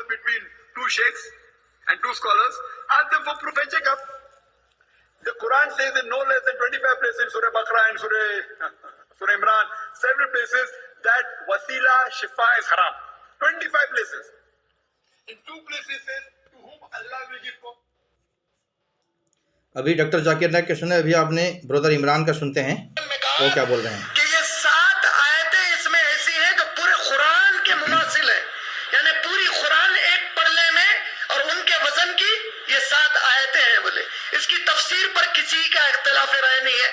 between two sheikhs and two scholars. Ask them for proof and check up. The Quran says in no less than 25 places in Surah Baqarah and Surah Imran, several places, that wasila shifa is haram. 25 places. In 2 places it says, to whom Allah will give power. ابھی doctor Zakir Naik کے سنے، ابھی آپ نے برادر عمران کا سنتے ہیں وہ کیا بول رہے ہیں کہ یہ 7 آیتیں اس میں ایسی ہیں جو پورے قرآن کے مماثل ہیں، یعنی پوری قرآن ایک پلے میں، اور ان کے وزن کی یہ 7 آیتیں ہیں. بولے اس کی تفسیر پر کسی کا اختلاف رائے نہیں ہے.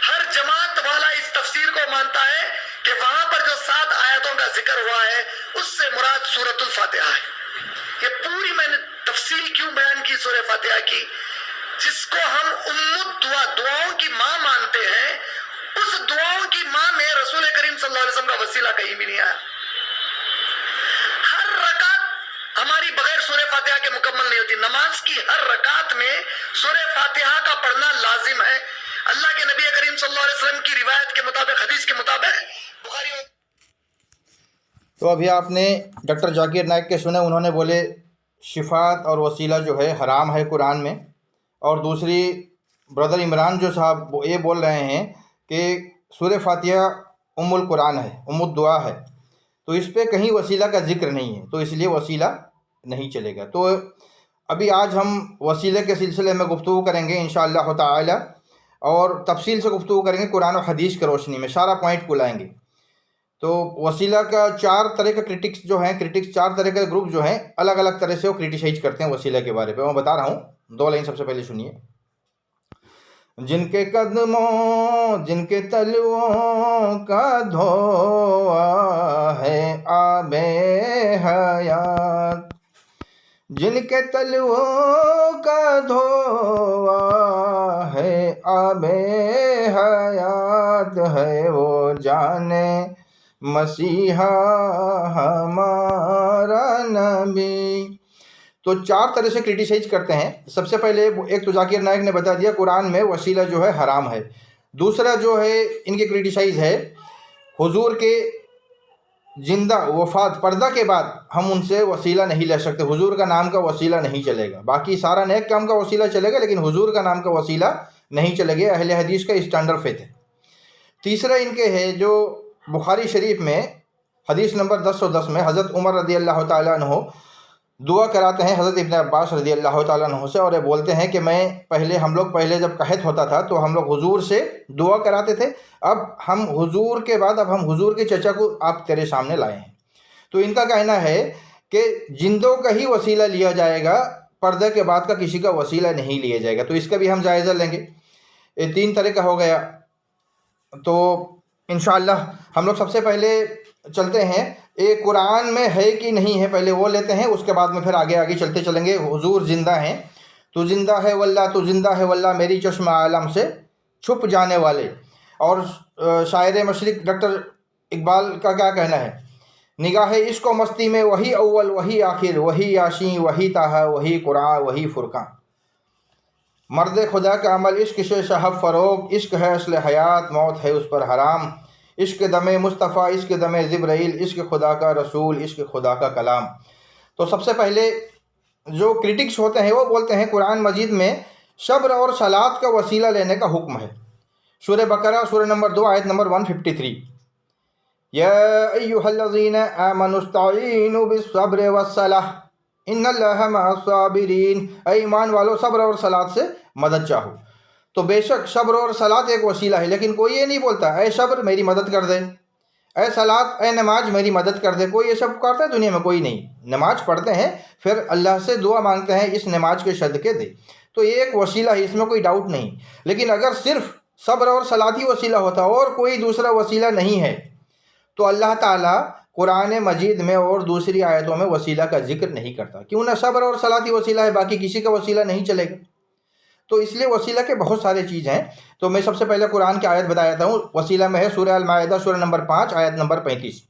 ہر جماعت والا اس تفسیر کو مانتا ہے کہ وہاں پر جو 7 آیتوں کا ذکر ہوا ہے اس سے مراد سورۃ الفاتحہ ہے. یہ پوری میں نے تفصیل کیوں بیان کی سورہ فاتحہ کی، جس کو ہم دعاؤں کی ماں مانتے ہیں، اس دعاؤں کی ماں میں رسول کریم صلی اللہ علیہ وسلم کا وسیلہ کہیں بھی نہیں آیا. ہر رکعت ہماری بغیر سورہ فاتحہ کے مکمل نہیں ہوتی. نماز کی ہر رکعت میں سورہ فاتحہ کا پڑھنا لازم ہے. اللہ کے نبی کریم صلی اللہ علیہ وسلم کی روایت کے مطابق، حدیث کے مطابق بخاری. تو ابھی آپ نے ڈاکٹر ذاکر نائک کے سنے، انہوں نے بولے شفاعت اور وسیلہ جو ہے حرام ہے قرآن میں، اور دوسری برادر عمران جو صاحب یہ بول رہے ہیں کہ سورہ فاتحہ ام القرآن ہے، ام الدعا ہے، تو اس پہ کہیں وسیلہ کا ذکر نہیں ہے، تو اس لیے وسیلہ نہیں چلے گا. تو ابھی آج ہم وسیلے کے سلسلے میں گفتگو کریں گے انشاءاللہ تعالی، اور تفصیل سے گفتگو کریں گے قرآن و حدیث کی روشنی میں، سارا پوائنٹ کو لائیں گے. تو وسیلہ کا 4 طرح کا کرٹکس جو ہیں، 4 طرح کے گروپ جو ہیں، الگ الگ طرح سے وہ کرٹیسائز کرتے ہیں وسیلہ کے بارے پہ. میں بتا رہا ہوں، 2 لائن سب سے پہلے سنیے. جن کے قدموں، جن کے تلووں کا دھواں ہے آب حیات، جن کے تلووں کا دھواں ہے آب حیات، ہے وہ جانے مسیحا ہمارا نبی. تو 4 طرح سے کرٹیسائز کرتے ہیں. سب سے پہلے ایک تو ذاکر نائک نے بتا دیا قرآن میں وسیلہ جو ہے حرام ہے. دوسرا جو ہے ان کے کرٹیسائز ہے حضور کے زندہ وفات پردہ کے بعد ہم ان سے وسیلہ نہیں لے سکتے، حضور کا نام کا وسیلہ نہیں چلے گا. باقی سارا نیک کام کا وسیلہ چلے گا لیکن حضور کا نام کا وسیلہ نہیں چلے گا. اہل حدیث کا اسٹینڈرڈ فیتھ ہے. تیسرا ان کے ہے جو بخاری شریف میں حدیث نمبر 1010 میں حضرت عمر رضی اللہ تعالیٰ عنہ دعا کراتے ہیں حضرت ابن عباس رضی اللہ تعالیٰ عنہ سے، اور یہ بولتے ہیں کہ ہم لوگ پہلے جب قحط ہوتا تھا تو ہم لوگ حضور سے دعا کراتے تھے، اب ہم حضور کے بعد اب ہم حضور کے چچا کو آپ تیرے سامنے لائے ہیں. تو ان کا کہنا ہے کہ جندوں کا ہی وسیلہ لیا جائے گا، پردے کے بعد کا کسی کا وسیلہ نہیں لیا جائے گا. تو اس کا بھی ہم جائزہ لیں گے. یہ 3 طرح کا ہو گیا. تو انشاءاللہ ہم لوگ سب سے پہلے چلتے ہیں ایک قرآن میں ہے کہ نہیں ہے، پہلے وہ لیتے ہیں، اس کے بعد میں پھر آگے چلتے چلیں گے. حضور زندہ ہیں، تو زندہ ہے واللہ، تو زندہ ہے واللہ میری چشم عالم سے چھپ جانے والے. اور شاعر مشرق ڈاکٹر اقبال کا کیا کہنا ہے، نگاہ عشق و مستی میں وہی اول وہی آخر، وہی یاشین وہی طٰہٰ وہی قرآن وہی فرقان. مرد خدا کا عمل عشق سے شہب فروغ، عشق ہے اصل حیات موت ہے اس پر حرام. عشق دم مصطفیٰ عشق دم جبرائیل، عشق خدا کا رسول عشق خدا کا کلام. تو سب سے پہلے جو کرٹکس ہوتے ہیں وہ بولتے ہیں قرآن مجید میں صبر اور صلات کا وسیلہ لینے کا حکم ہے. سورہ بقرہ سورہ نمبر 2 آیت نمبر 153، یا ایھا الذین آمنوا استعینوا بالصبر والصلاۃ ان اللہ مع الصابرین. اے ایمان والو صبر اور صلات سے مدد چاہو. تو بے شک صبر اور صلات ایک وسیلہ ہے، لیکن کوئی یہ نہیں بولتا اے صبر میری مدد کر دے، اے صلات اے نماز میری مدد کر دے. کوئی یہ سب کرتا ہے دنیا میں؟ کوئی نہیں. نماز پڑھتے ہیں پھر اللہ سے دعا مانگتے ہیں اس نماز کے صدقے دے. تو یہ ایک وسیلہ ہے، اس میں کوئی ڈاؤٹ نہیں. لیکن اگر صرف صبر اور صلات ہی وسیلہ ہوتا اور کوئی دوسرا وسیلہ نہیں ہے تو اللہ تعالیٰ قرآن مجید میں اور دوسری آیتوں میں وسیلہ کا ذکر نہیں کرتا. کیوں نہ صبر اور صلات ہی وسیلہ ہے، باقی کسی کا وسیلہ نہیں چلے گا. تو اس لیے وسیلہ کے بہت سارے چیز ہیں. تو میں سب سے پہلے قرآن کی آیت بتا دیتا ہوں. وسیلہ میں ہے سورہ المائدہ سورہ نمبر 5 آیت نمبر 35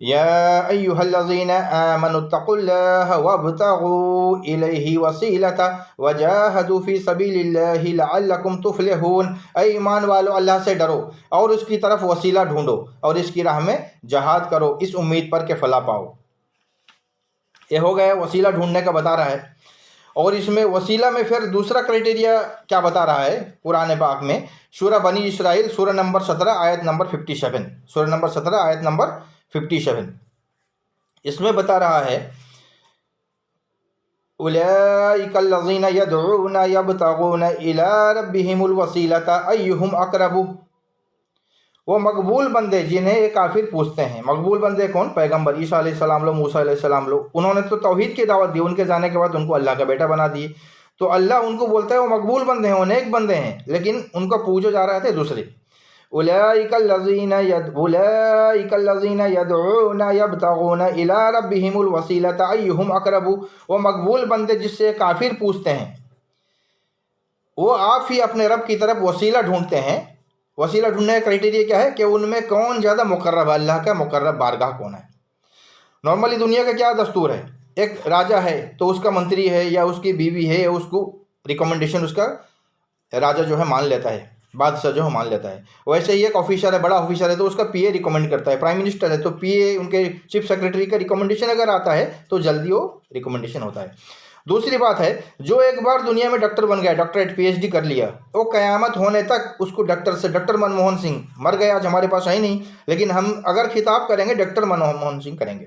یا ایھا الذین آمنوا اتقوا اللہ وابتغوا الیہ وسیلۃ وجاہدوا فی سبیل اللہ لعلکم تفلحون. اے ایمان والو اللہ سے ڈرو اور اس کی طرف وسیلہ ڈھونڈو اور اس کی راہ میں جہاد کرو اس امید پر کہ فلاح پاؤ. یہ ہو گیا وسیلہ ڈھونڈنے کا بتا رہا ہے. اور اس میں وسیلہ میں پھر دوسرا کرائٹیریا کیا بتا رہا ہے قرآن پاک میں؟ سورہ بنی اسرائیل سورہ نمبر 17 آیت نمبر 57. سورہ نمبر 17 آیت نمبر 57. اس میں بتا رہا ہے اولئک الذین یدعون یبتغون الی ربہم الوسیلۃ ایہم اقرب. وہ مقبول بندے جنہیں یہ کافر پوچھتے ہیں. مقبول بندے کون؟ پیغمبر عیسیٰ علیہ السلام لو، موسیٰ علیہ السلام لو. انہوں نے تو توحید کی دعوت دی، ان کے جانے کے بعد ان کو اللہ کا بیٹا بنا دیے. تو اللہ ان کو بولتا ہے وہ مقبول بندے ہیں، وہ نیک بندے ہیں، لیکن ان کو پوجے جا رہے تھے دوسرے. اولئک الذین یدعون یبتغون الی ربہم الوسیلۃ ایہم اقرب. وہ مقبول بندے جس سے کافر پوچھتے ہیں، وہ آپ ہی اپنے رب کی طرف وسیلہ ڈھونڈتے ہیں. وسیلہ ڈھونڈنے کا کرائٹیریا کیا ہے کہ ان میں کون زیادہ مقرب ہے، اللہ کا مقرب بارگاہ کون ہے. نارملی دنیا کا کیا دستور ہے؟ ایک راجہ ہے تو اس کا منتری ہے یا اس کی بیوی ہے، اس کو ریکمنڈیشن اس کا راجہ جو ہے مان لیتا ہے، بادشاہ جو ہے مان لیتا ہے. ویسے ہی ایک آفیسر ہے، بڑا آفیسر ہے تو اس کا پی اے ریکمینڈ کرتا ہے. پرائم منسٹر ہے تو پی اے ان کے چیف سیکرٹری کا ریکمنڈیشن اگر آتا ہے تو جلدی وہ ریکمنڈیشن ہوتا ہے. دوسری بات ہے جو ایک بار دنیا میں ڈاکٹر بن گیا، ڈاکٹریٹ پی ایچ ڈی کر لیا، وہ قیامت ہونے تک اس کو ڈاکٹر سے، ڈاکٹر منموہن سنگھ مر گیا، آج ہمارے پاس ہے نہیں، لیکن ہم اگر خطاب کریں گے ڈاکٹر منموہن سنگھ کریں گے.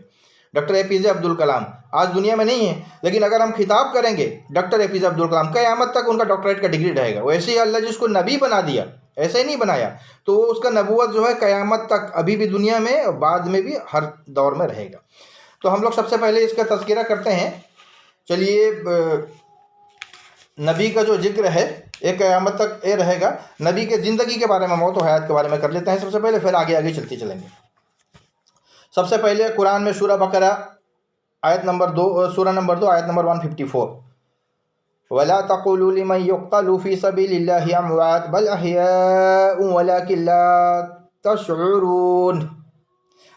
ڈاکٹر اے پی جے عبد الکلام آج دنیا میں نہیں ہے، لیکن اگر ہم خطاب کریں گے ڈاکٹر اے پی جے عبد الکلام، قیامت تک ان کا ڈاکٹریٹ کا ڈگری رہے گا. ویسے ہی اللہ جس کو نبی بنا دیا ایسے ہی نہیں بنایا، تو اس کا نبوت جو ہے قیامت تک ابھی بھی دنیا میں اور بعد میں بھی ہر دور میں رہے گا. تو ہم لوگ سب سے پہلے اس کا تذکرہ کرتے ہیں. چلیے نبی کا جو ذکر ہے ایک قیامت تک یہ رہے گا. نبی کے زندگی کے بارے میں، موت و حیات کے بارے میں کر لیتے ہیں سب سے پہلے، پھر آگے چلتے چلیں گے. سب سے پہلے قرآن میں سورہ بقرہ آیت نمبر 2 سورہ نمبر 2 آیت نمبر 154. وَلَا تَقُولُوا لِمَنْ يُقْتَلُ فِي سَبِيلِ اللَّهِ أَمْوَاتٌ بَلْ أَحْيَاءٌ وَلَكِنْ لَا تَشْعُرُونَ.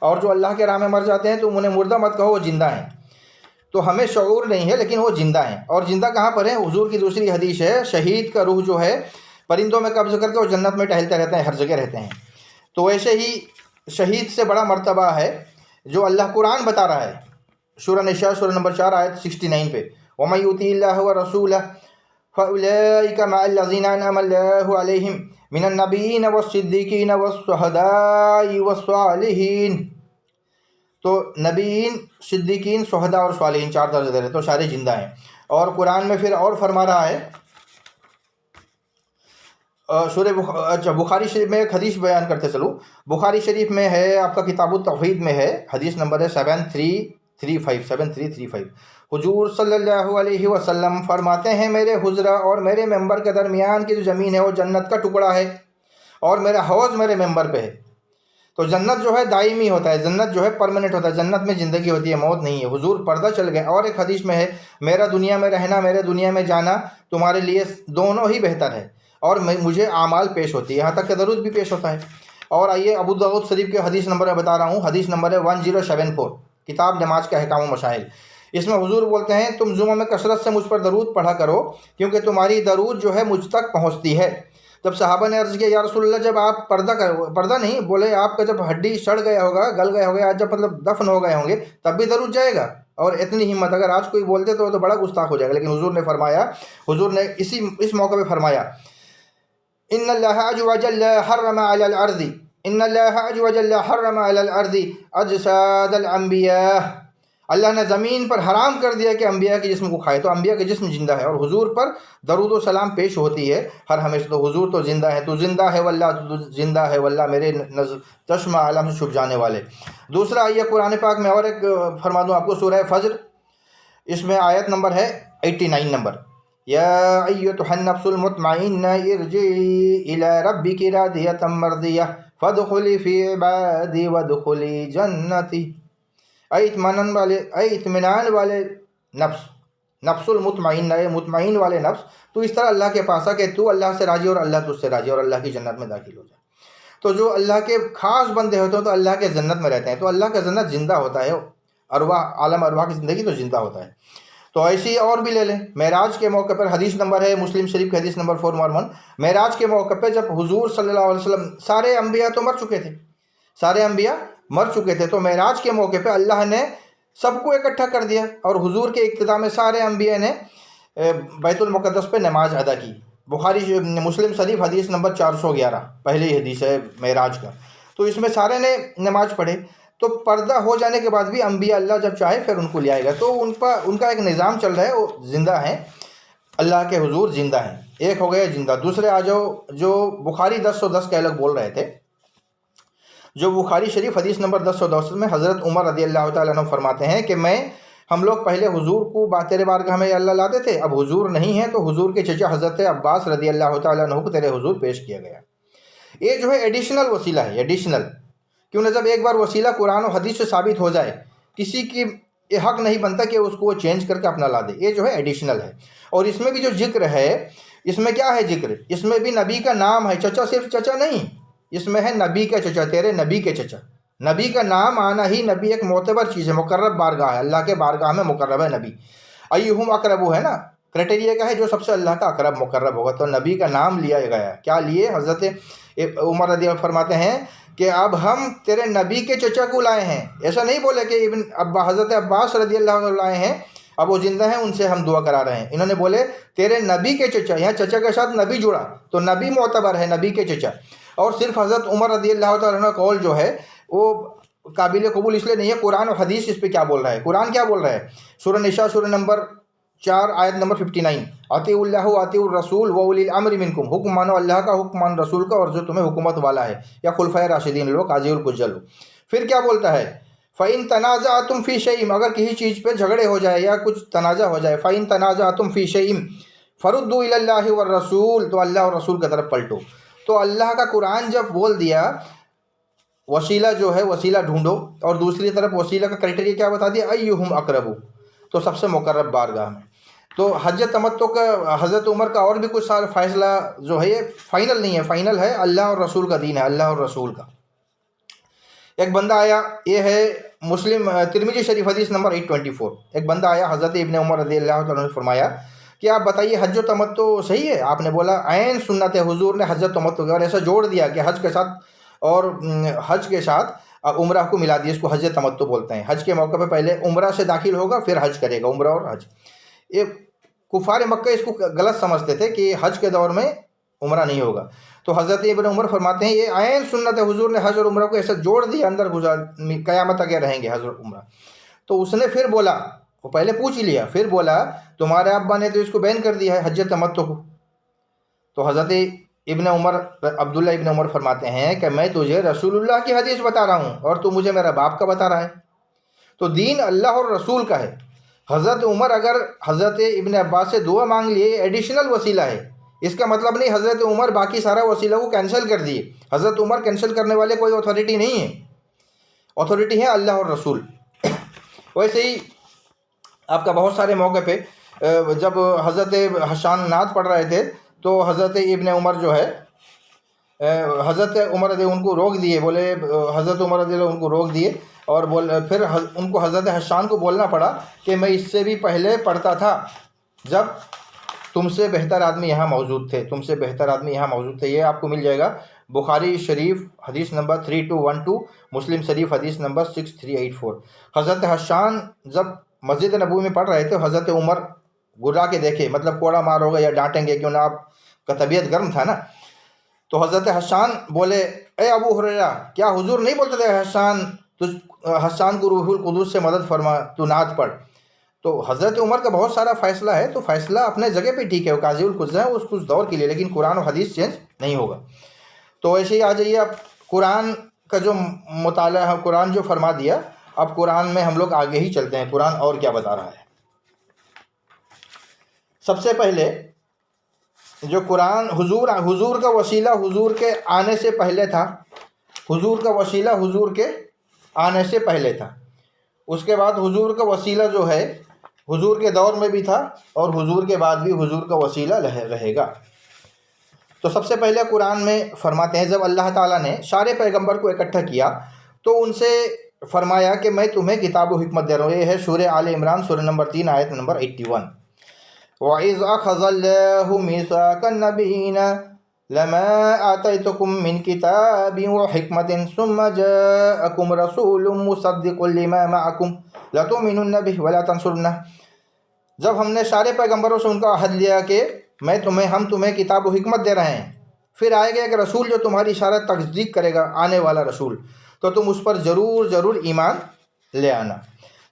اور جو اللہ کے راہ میں مر جاتے ہیں تو انہیں مردہ مت کہو، وہ زندہ ہیں. تو ہمیں شعور نہیں ہے لیکن وہ زندہ ہیں. اور زندہ کہاں پر ہیں؟ حضور کی دوسری حدیث ہے شہید کا روح جو ہے پرندوں میں قبض کر کے وہ جنت میں ٹہلتے رہتے ہیں، ہر جگہ رہتے ہیں. تو ویسے ہی شہید سے بڑا مرتبہ ہے جو اللہ قرآن بتا رہا ہے سورہ نساء سورہ نمبر 4 آیت 69 پہ. وَمَن يُطِعِ اللَّهَ وَرَسُولَهُ فَأُولَٰئِكَ مَعَ الَّذِينَ أَنْعَمَ اللَّهُ عَلَيْهِم مِّنَ النَّبِيِّينَ وَالصِّدِّيقِينَ وَالشُّهَدَاءِ وَالصَّالِحِينَ. تو نبیین، صدیقین، شہداء اور صالحین 4 درجے دے رہے تو سارے زندہ ہیں. اور قرآن میں پھر اور فرما رہا ہے سورہ بخاری شریف میں ایک حدیث بیان کرتے چلو. بخاری شریف میں ہے، آپ کا کتاب التوحید میں ہے، حدیث نمبر ہے 7335. حضور صلی اللہ علیہ وسلم فرماتے ہیں میرے حجرہ اور میرے ممبر کے درمیان کی جو زمین ہے وہ جنت کا ٹکڑا ہے اور میرا حوض میرے ممبر پہ ہے. تو جنت جو ہے دائمی ہوتا ہے، جنت جو ہے پرماننٹ ہوتا ہے، جنت میں زندگی ہوتی ہے، موت نہیں ہے. حضور پردہ چل گئے. اور ایک حدیث میں ہے میرا دنیا میں رہنا، میرے دنیا میں جانا تمہارے لیے دونوں ہی بہتر ہے، اور مجھے اعمال پیش ہوتی ہے، یہاں تک کہ درود بھی پیش ہوتا ہے. اور آئیے ابو داؤد شریف کے حدیث نمبر میں بتا رہا ہوں، حدیث نمبر ہے 1074، کتاب نماز کے احکام و مشائل. اس میں حضور بولتے ہیں تم جمعہ میں کثرت سے مجھ پر درود پڑھا کرو کیونکہ تمہاری درود جو ہے مجھ تک پہنچتی ہے. جب صحابہ نے عرض کیا یا رسول اللہ جب آپ پردہ نہیں بولے، آپ کا جب ہڈی سڑ گیا ہوگا، گل گیا ہوگا، آج جب مطلب دفن ہو گئے ہوں گے تب بھی درود جائے گا. اور اتنی ہمت اگر آج کوئی بولتے تو بڑا گستاخ ہو جائے گا. لیکن حضور نے اس موقع پہ فرمایا ان اللہ عز وجل حرم علی الارض اجساد الانبیاء. اللہ نے زمین پر حرام کر دیا کہ انبیاء کے جسم کو کھائے. تو انبیاء کے جسم زندہ ہے اور حضور پر درود و سلام پیش ہوتی ہے ہر ہمیشہ. تو حضور تو زندہ ہے، تو زندہ ہے واللہ، تو زندہ ہے واللہ، میرے چشمہ عالم سے چھپ جانے والے. دوسرا یہ قرآن پاک میں اور ایک فرما دوں آپ کو، سورہ فجر، اس میں آیت نمبر ہے 89 نمبر. یا ایتھا النفس المطمئنہ ارجعی الی ربک راضیۃ مرضیہ فادخلی فی عبادی وادخلی جنتی. اے اطمینان والے نفس المطمئنہ، مطمئن والے نفس، تو اس طرح اللہ کے پاس آ کہ تو اللہ سے راضی اور اللہ تجھ سے راضی اور اللہ کی جنت میں داخل ہو جائے. تو جو اللہ کے خاص بندے ہوتے ہیں تو اللہ کے جنت میں رہتے ہیں. تو اللہ کا جنت زندہ ہوتا ہے، ارواح، عالم ارواح کی زندگی تو زندہ ہوتا ہے. تو ایسی اور بھی لے لیں. معراج کے موقع پر حدیث نمبر ہے مسلم شریف کی حدیث نمبر 411. معراج کے موقع پہ جب حضور صلی اللہ علیہ وسلم، سارے انبیاء تو مر چکے تھے، تو معراج کے موقع پہ اللہ نے سب کو اکٹھا کر دیا اور حضور کے اقتداء میں سارے انبیاء نے بیت المقدس پہ نماز ادا کی۔ بخاری مسلم شریف حدیث نمبر 411، پہلی حدیث ہے معراج کا۔ تو اس میں سارے نے نماز پڑھے۔ تو پردہ ہو جانے کے بعد بھی انبیاء اللہ جب چاہے پھر ان کو لے آئے گا۔ تو ان کا ایک نظام چل رہا ہے، وہ زندہ ہیں، اللہ کے حضور زندہ ہیں۔ ایک ہو گیا زندہ۔ دوسرے آ جاؤ جو بخاری 1010 کے الگ بول رہے تھے، جو بخاری شریف حدیث نمبر 1010 میں حضرت عمر رضی اللہ تعالیٰ عنہ فرماتے ہیں کہ ہم لوگ پہلے حضور کو تیرے بارگاہ میں اللہ لاتے تھے، اب حضور نہیں ہیں تو حضور کے چچا حضرت عباس رضی اللہ تعالیٰ عنہ کو تیرے حضور پیش کیا گیا۔ یہ جو ہے ایڈیشنل وسیلہ ہے، ایڈیشنل، کیوں نہ جب ایک بار وسیلہ قرآن و حدیث سے ثابت ہو جائے، کسی کی یہ حق نہیں بنتا کہ اس کو وہ چینج کر کے اپنا لا دے۔ یہ جو ہے ایڈیشنل ہے۔ اور اس میں بھی جو ذکر ہے، اس میں کیا ہے ذکر؟ اس میں بھی نبی کا نام ہے، چچا صرف چچا نہیں، اس میں ہے نبی کا چچا، تیرے نبی کے چچا۔ نبی کا نام آنا ہی نبی ایک معتبر چیز ہے، مقرب بارگاہ ہے، اللہ کے بارگاہ میں مقرب ہے نبی۔ ایہم اقرب ہے نا، کرائٹیریا کا ہے جو سب سے اللہ کا اقرب مقرب ہوگا، تو نبی کا نام لیا گیا۔ کیا لیے؟ حضرت عمر رضی اللہ فرماتے ہیں کہ اب ہم تیرے نبی کے چچا کو لائے ہیں۔ ایسا نہیں بولے کہ حضرت عباس رضی اللہ عنہ لائے ہیں، اب وہ زندہ ہیں، ان سے ہم دعا کرا رہے ہیں۔ انہوں نے بولے تیرے نبی کے چچا، یہاں چچا کے ساتھ نبی جڑا، تو نبی معتبر ہے، نبی کے چچا۔ اور صرف حضرت عمر رضی اللہ تعالیٰ عنہ قول جو ہے وہ قابل قبول اس لیے نہیں ہے، قرآن و حدیث اس پہ کیا بول رہا ہے؟ قرآن کیا بول رہا ہے؟ سورہ نساء سورہ نمبر 4 آیت نمبر 59، اطیعوا اللہ واطیعوا الرسول واولی الامر منکم، حکم مانو اللہ کا، حکم مانو رسول کا، اور جو تمہیں حکومت والا ہے، یا خلفائے راشدین لو، قاضی القجل لو۔ پھر کیا بولتا ہے؟ فَإِن تَنَازَعْتُمْ فِي شَيْءٍ، اگر کسی چیز پہ جھگڑے ہو جائے یا کچھ تنازع ہو جائے، فَإِن تَنَازَعْتُمْ فِي شَيْءٍ فَرُدُّوا إِلَى اللَّهِ وَالرَّسُولِ، تو اللہ اور رسول کی طرف پلٹو۔ تو اللہ کا قرآن جب بول دیا وسیلہ جو ہے وسیلہ ڈھونڈو، اور دوسری طرف وسیلہ کا کرائٹیریا کیا بتا دیا؟ ایہم اقرب، تو سب سے مقرب بارگاہ میں۔ تو حج تمتع کا حضرت عمر کا اور بھی کچھ سارا فیصلہ جو ہے یہ فائنل نہیں ہے، فائنل ہے اللہ اور رسول کا دین ہے، اللہ اور رسول کا۔ ایک بندہ آیا، یہ ہے مسلم ترمذی شریف حدیث نمبر 824، ایک بندہ آیا حضرت ابن عمر رضی اللہ تعالیٰ نے فرمایا کہ آپ بتائیے حج و تمتع صحیح ہے؟ آپ نے بولا عین سنت ہے، حضور نے حج و تمتع اور ایسا جوڑ دیا کہ حج کے ساتھ اور حج کے ساتھ عمرہ کو ملا دیا، اس کو حج تمتع بولتے ہیں۔ حج کے موقع پہ پہلے عمرہ سے داخل ہوگا پھر حج کرے گا، عمرہ اور حج۔ یہ کفار مکہ اس کو غلط سمجھتے تھے کہ حج کے دور میں عمرہ نہیں ہوگا، تو حضرت ابن عمر فرماتے ہیں یہ عین سنت ہے، حضور نے حج اور عمرہ کو ایسا جوڑ دیا، اندر قیامت تک رہیں گے حج اور عمرہ۔ تو اس نے پھر بولا، وہ پہلے پوچھ لیا، پھر بولا تمہارے ابا نے تو اس کو بین کر دیا ہے حج تمتع کو۔ تو حضرت ابن عمر عبداللہ ابن عمر فرماتے ہیں کہ میں تجھے رسول اللہ کی حدیث بتا رہا ہوں اور تو مجھے میرا باپ کا بتا رہا ہے۔ تو دین اللہ اور رسول کا ہے۔ حضرت عمر اگر حضرت ابن عباس سے دعا مانگ لیے، ایڈیشنل وسیلہ ہے، اس کا مطلب نہیں حضرت عمر باقی سارا وسیلہ کو کینسل کر دیے۔ حضرت عمر کینسل کرنے والے کوئی اتھارٹی نہیں ہے، اتھارٹی ہے اللہ اور رسول۔ ویسے ہی آپ کا بہت سارے موقع پہ جب حضرت حسان نعت پڑھ رہے تھے تو حضرت ابن عمر جو ہے حضرت عمر رضی ان کو روک دیے، بولے حضرت عمر رضی ان کو روک دیے اور پھر ان کو حضرت حسان کو بولنا پڑا کہ میں اس سے بھی پہلے پڑھتا تھا جب تم سے بہتر آدمی یہاں موجود تھے، تم سے بہتر آدمی یہاں موجود تھے۔ یہ آپ کو مل جائے گا بخاری شریف حدیث نمبر 3212، مسلم شریف حدیث نمبر 6384۔ حضرت حسان جب مسجد نبوی میں پڑھ رہے تھے، حضرت عمر گرا کے دیکھے، مطلب کوڑا مار ہوگا یا ڈانٹیں گے کیوں نہ، آپ کا طبیعت گرم تھا نا۔ تو حضرت حسان بولے اے ابو ہریرہ، کیا حضور نہیں بولتے تھے حسان کو روح القدس سے مدد فرما، تو نعت پڑھ؟ تو حضرت عمر کا بہت سارا فیصلہ ہے، تو فیصلہ اپنے جگہ پہ ٹھیک ہے، وہ قاضی القضاء ہے، اس کچھ دور کے لیے، لیکن قرآن و حدیث چینج نہیں ہوگا۔ تو ایسے ہی آ جائیے، اب قرآن کا جو مطالعہ ہے، قرآن جو فرما دیا، اب قرآن میں ہم لوگ آگے ہی چلتے ہیں، قرآن اور کیا بتا رہا ہے۔ سب سے پہلے جو قرآن حضور کا وسیلہ حضور کے آنے سے پہلے تھا، حضور کا وسیلہ حضور کے آنے سے پہلے تھا، اس کے بعد حضور کا وسیلہ جو ہے حضور کے دور میں بھی تھا اور حضور کے بعد بھی حضور کا وسیلہ رہے گا۔ تو سب سے پہلے قرآن میں فرماتے ہیں جب اللہ تعالیٰ نے سارے پیغمبر کو اکٹھا کیا تو ان سے فرمایا کہ میں تمہیں کتاب و حکمت دے رہا ہوں۔ یہ ہے سورہ آل عمران سورہ نمبر 3 آیت نمبر 81۔ وَإِذْ أَخَذَ اللَّهُ مِيثَاقَ النَّبِيِّينَ لما آتيتكم من كتاب وحكمة ثم جاءكم رسول مصدق لما معكم لتؤمنن به ولا تنصرنه. جب ہم نے سارے پیغمبروں سے ان کا عہد لیا کہ ہم تمہیں کتاب و حکمت دے رہے ہیں، پھر آئے گا ایک رسول جو تمہاری سارا تصدیق کرے گا، آنے والا رسول، تو تم اس پر ضرور ایمان لے آنا.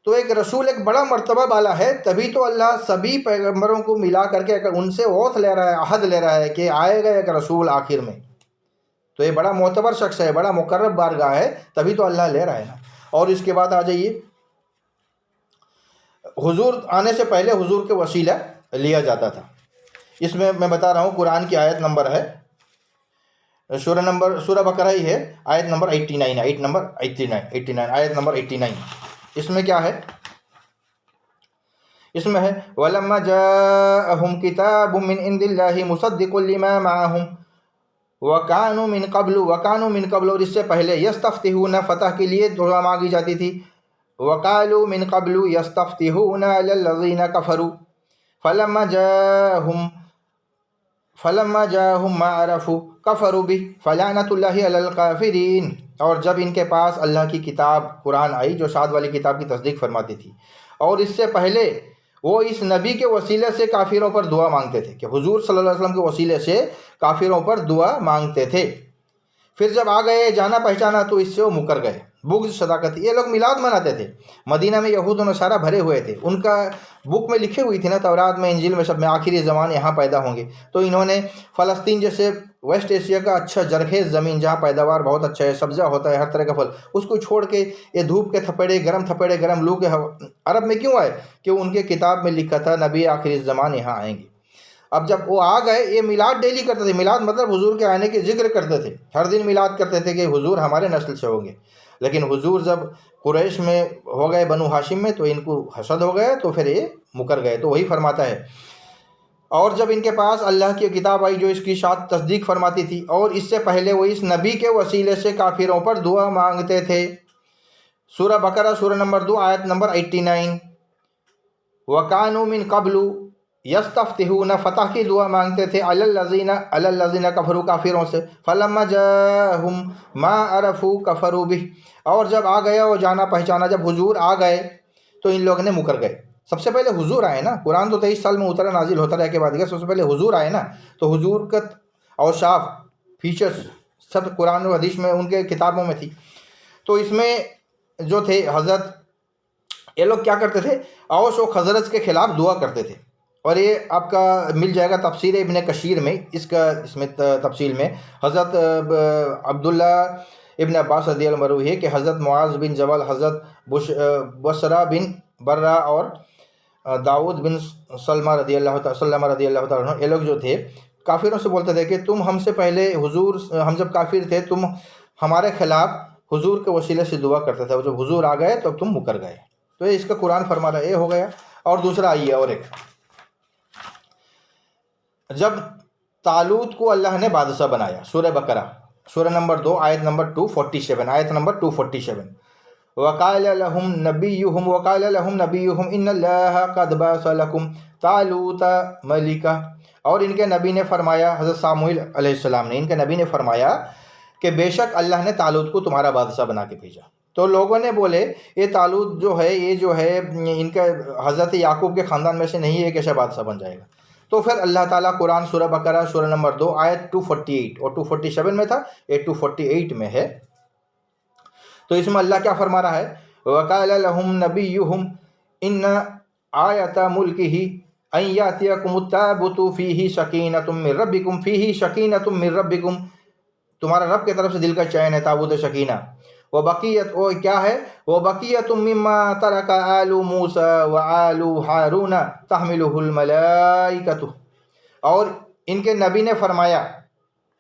تو ایک رسول ایک بڑا مرتبہ والا ہے، تبھی تو اللہ سبھی پیغمبروں کو ملا کر کے ان سے اوتھ لے رہا ہے، عہد لے رہا ہے کہ آئے گا ایک رسول آخر میں. تو یہ بڑا معتبر شخص ہے، بڑا مقرب بارگاہ ہے، تبھی تو اللہ لے رہا ہے نا. اور اس کے بعد آ جائیے، حضور آنے سے پہلے حضور کے وسیلہ لیا جاتا تھا. اس میں بتا رہا ہوں، قرآن کی آیت نمبر ہے، سورہ بقرہ ہی ہے، آیت نمبر 89 آیت نمبر 89. اس میں کیا ہے؟ اس میں ہے وَلَمَّا جَاءَهُمْ كِتَابٌ مِّنْ عِنْدِ اللَّهِ مُصَدِّقٌ لِمَا مَعَهُمْ وَكَانُوا مِنْ قَبْلُ، اور اس سے پہلے يَسْتَفْتِحُونَ، فتح کے لیے دعا مانگی جاتی تھی. وَقَالُوا مِنْ قَبْلُ يَسْتَفْتِحُونَ عَلَى الَّذِينَ كَفَرُوا فَلَمَّا جَاءَهُمْ مَا عَرَفُوا كَفَرُوا بِهِ فَلَعْنَةُ اللَّهِ عَلَى الْكَافِرِينَ. اور جب ان کے پاس اللہ کی کتاب قرآن آئی جو ساتھ والی کتاب کی تصدیق فرماتی تھی، اور اس سے پہلے وہ اس نبی کے وسیلے سے کافروں پر دعا مانگتے تھے، کہ حضور صلی اللہ علیہ وسلم کے وسیلے سے کافروں پر دعا مانگتے تھے، پھر جب آ گئے جانا پہچانا تو اس سے وہ مکر گئے. بغض صداقت، یہ لوگ میلاد مناتے تھے. مدینہ میں یہود و نصارہ بھرے ہوئے تھے، ان کا بک میں لکھی ہوئی تھی نا، تورات میں، انجیل میں، سب میں، آخری زمان یہاں پیدا ہوں گے. تو انہوں نے فلسطین جیسے ویسٹ ایشیا کا اچھا زرخیز زمین جہاں پیداوار بہت اچھا ہے، سبزہ ہوتا ہے، ہر طرح کا پھل، اس کو چھوڑ کے یہ دھوپ کے تھپیڑے گرم لو کے عرب میں کیوں آئے؟ کہ ان کے کتاب میں لکھا تھا نبی آخری زمان یہاں آئیں گے. اب جب وہ آ گئے، یہ میلاد ڈیلی کرتے تھے. میلاد مطلب حضور کے آنے کے ذکر کرتے تھے، ہر دن میلاد کرتے تھے کہ حضور ہمارے نسل سے ہوں گے. لیکن حضور جب قریش میں ہو گئے، بنو ہاشم میں، تو ان کو حسد ہو گئے، تو پھر یہ مکر گئے. تو وہی فرماتا ہے، اور جب ان کے پاس اللہ کی کتاب آئی جو اس کی شاد تصدیق فرماتی تھی، اور اس سے پہلے وہ اس نبی کے وسیلے سے کافروں پر دعا مانگتے تھے. سورہ بقرہ سورہ نمبر 2 آیت نمبر 89. وَكَانُوا مِن قَبْلُ يَسْتَفْتِحُونَ، فتح کی دعا مانگتے تھے، عَلَى الَّذِينَ كَفَرُوا، کافروں سے. فَلَمَّا جَاءَهُمْ مَا عَرَفُوا كَفَرُوا بِهِ، اور جب آ گیا وہ جانا پہچانا، جب حضور آ گئے تو ان لوگوں نے مکر گئے. سب سے پہلے حضور آئے نا، قرآن تو 23 سال میں اترا نازل ہوتا رہے کے بعد گیا، سب سے پہلے حضور آئے نا. تو حضور کا اوصاف، فیچرز سب قرآن و حدیث میں، ان کے کتابوں میں تھی. تو اس میں جو تھے حضرت، یہ لوگ کیا کرتے تھے؟ اوس و خزرج کے خلاف دعا کرتے تھے. اور یہ آپ کا مل جائے گا تفسیر ابن کثیر میں، اس میں تفصیل میں حضرت عبداللہ ابن عباس رضی اللہ عنہ مروی ہے کہ حضرت معاذ بن جبل، حضرت بصرہ بن برہ اور داؤد بن سلمہ رضی اللہ تعالیٰ عنہ، یہ لوگ جو تھے کافروں سے بولتے تھے کہ تم ہم سے پہلے حضور، ہم جب کافر تھے تم ہمارے خلاف حضور کے وسیلے سے دعا کرتے تھے، اور جب حضور آ گئے تو اب تم مکر گئے. تو اس کا قرآن فرما رہا ہے، یہ ہو گیا. اور دوسرا آئیے، اور ایک، جب طالوت کو اللہ نے بادشاہ بنایا، سورہ بقرہ سورہ نمبر 2 آیت نمبر 247، آیت نمبر 247. وَقَالَ لَهُمْ نَبِيُّهُمْ إِنَّ اللَّهَ قَدْ بَعَثَ لَكُمْ طَالُوتَ مَلِكًا، اور ان کے نبی نے فرمایا، حضرت ساموئیل علیہ السلام نے، ان کے نبی نے فرمایا کہ بے شک اللہ نے طالوت کو تمہارا بادشاہ بنا کے بھیجا. تو لوگوں نے بولے یہ طالوت جو ہے، یہ جو ہے ان کا حضرت یعقوب کے خاندان میں سے نہیں ہے، کیسے بادشاہ بن جائے گا؟ تو پھر اللہ تعالیٰ قرآن سورہ بقرہ سورہ نمبر 2 آیت 248 اور 247 میں تھا، یہ 248 میں ہے. تو اس میں اللہ کیا فرما رہا ہے؟ وَقَالَ لَهُمْ نَبِيُّهُمْ إِنَّ آیَةَ مُلْكِهِ أَن يَأْتِيَكُمُ التَّابُوتُ فِيهِ سَكِینَةٌ مِّن رَبِّكُمْ، فِيهِ سَکِینَةٌ مِّن رَبِّكُمْ، تمہارا رب کی طرف سے دل کا چین ہے، تابوت سکینہ. وبقیت، وہ کیا ہے؟ وبقیت مما ترک آل موسیٰ وآل ہارون تحملہ الملائکۃ، اور ان کے نبی نے فرمایا،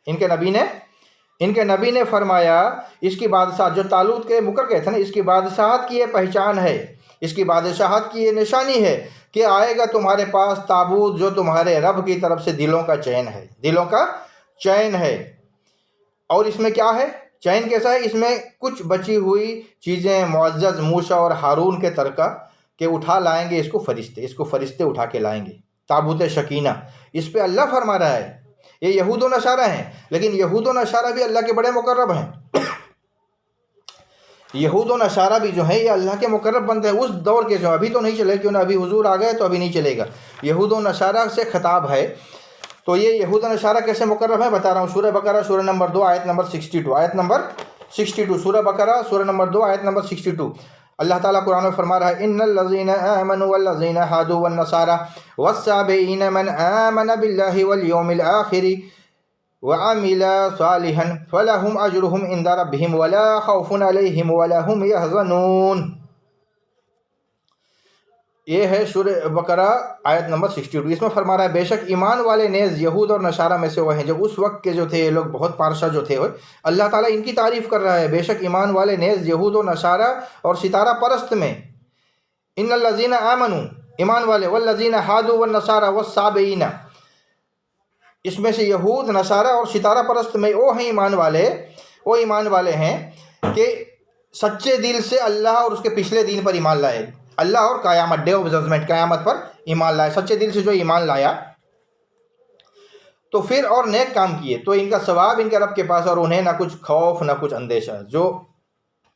ان کے نبی نے فرمایا اس کی بادشاہت، جو طالوت کے مکر گئے تھے نا، اس کی بادشاہت کی یہ پہچان ہے، اس کی بادشاہت کی یہ نشانی ہے کہ آئے گا تمہارے پاس تابوت جو تمہارے رب کی طرف سے دلوں کا چین ہے. اور اس میں کیا ہے؟ چین کیسا ہے؟ اس میں کچھ بچی ہوئی چیزیں معزز موسیٰ اور ہارون کے ترکہ کہ اٹھا لائیں گے، اس کو فرشتے اٹھا کے لائیں گے. تابوت سکینہ، اس پہ اللہ فرما رہا ہے یہ یہود و نصارہ ہیں، لیکن یہود و نصارہ بھی اللہ کے بڑے مقرب ہیں۔ یہود و نصارہ بھی جو ہیں یہ اللہ کے مقرب بندے ہیں اس دور کے، جو ابھی تو نہیں چلے، کیوں نہ ابھی حضور آ گئے تو ابھی نہیں چلے گا۔ یہود و نصارہ سے خطاب ہے، تو یہ یہود و نصارہ کیسے مقرب ہے بتا رہا ہوں۔ سورہ بقرہ سورہ نمبر 2 آیت نمبر 62، آیت نمبر 62، سورہ بقرہ سورہ نمبر 2 آیت نمبر 62۔ اللہ تعالیٰ قرآن میں فرما رہا ہے، ان الذین آمنوا والذین ہادوا والنصارى والسابئین من آمن باللہ والیوم الآخر وعمل صالحا فلهم اجرهم عند ربهم ولا خوف علیہم ولا هم يحزنون۔ یہ ہے سورہ بقرہ آیت نمبر 62۔ اس میں فرما رہا ہے بے شک ایمان والے نیز یہود اور نصارہ میں سے وہ ہیں، جب اس وقت کے جو تھے یہ لوگ بہت پارشا جو تھے، اللہ تعالیٰ ان کی تعریف کر رہا ہے، بے شک ایمان والے نیز یہود و نصارہ اور ستارہ پرست میں، ان الذین آمنوا ایمان والے، والذین ہادوا والنصارى والسابئین، اس میں سے یہود نصارہ اور ستارہ پرست میں وہ ہیں ایمان والے، وہ ایمان والے ہیں کہ سچے دل سے اللہ اور اس کے پچھلے دین پر ایمان لائے، اللہ اور قیامت، ڈے آف ججمنٹ، قیامت پر ایمان لائے، سچے دل سے جو ایمان لایا تو پھر اور نیک کام کیے تو ان کا ثواب ان کے رب کے پاس، اور انہیں نہ کچھ خوف نہ کچھ اندیشہ۔ جو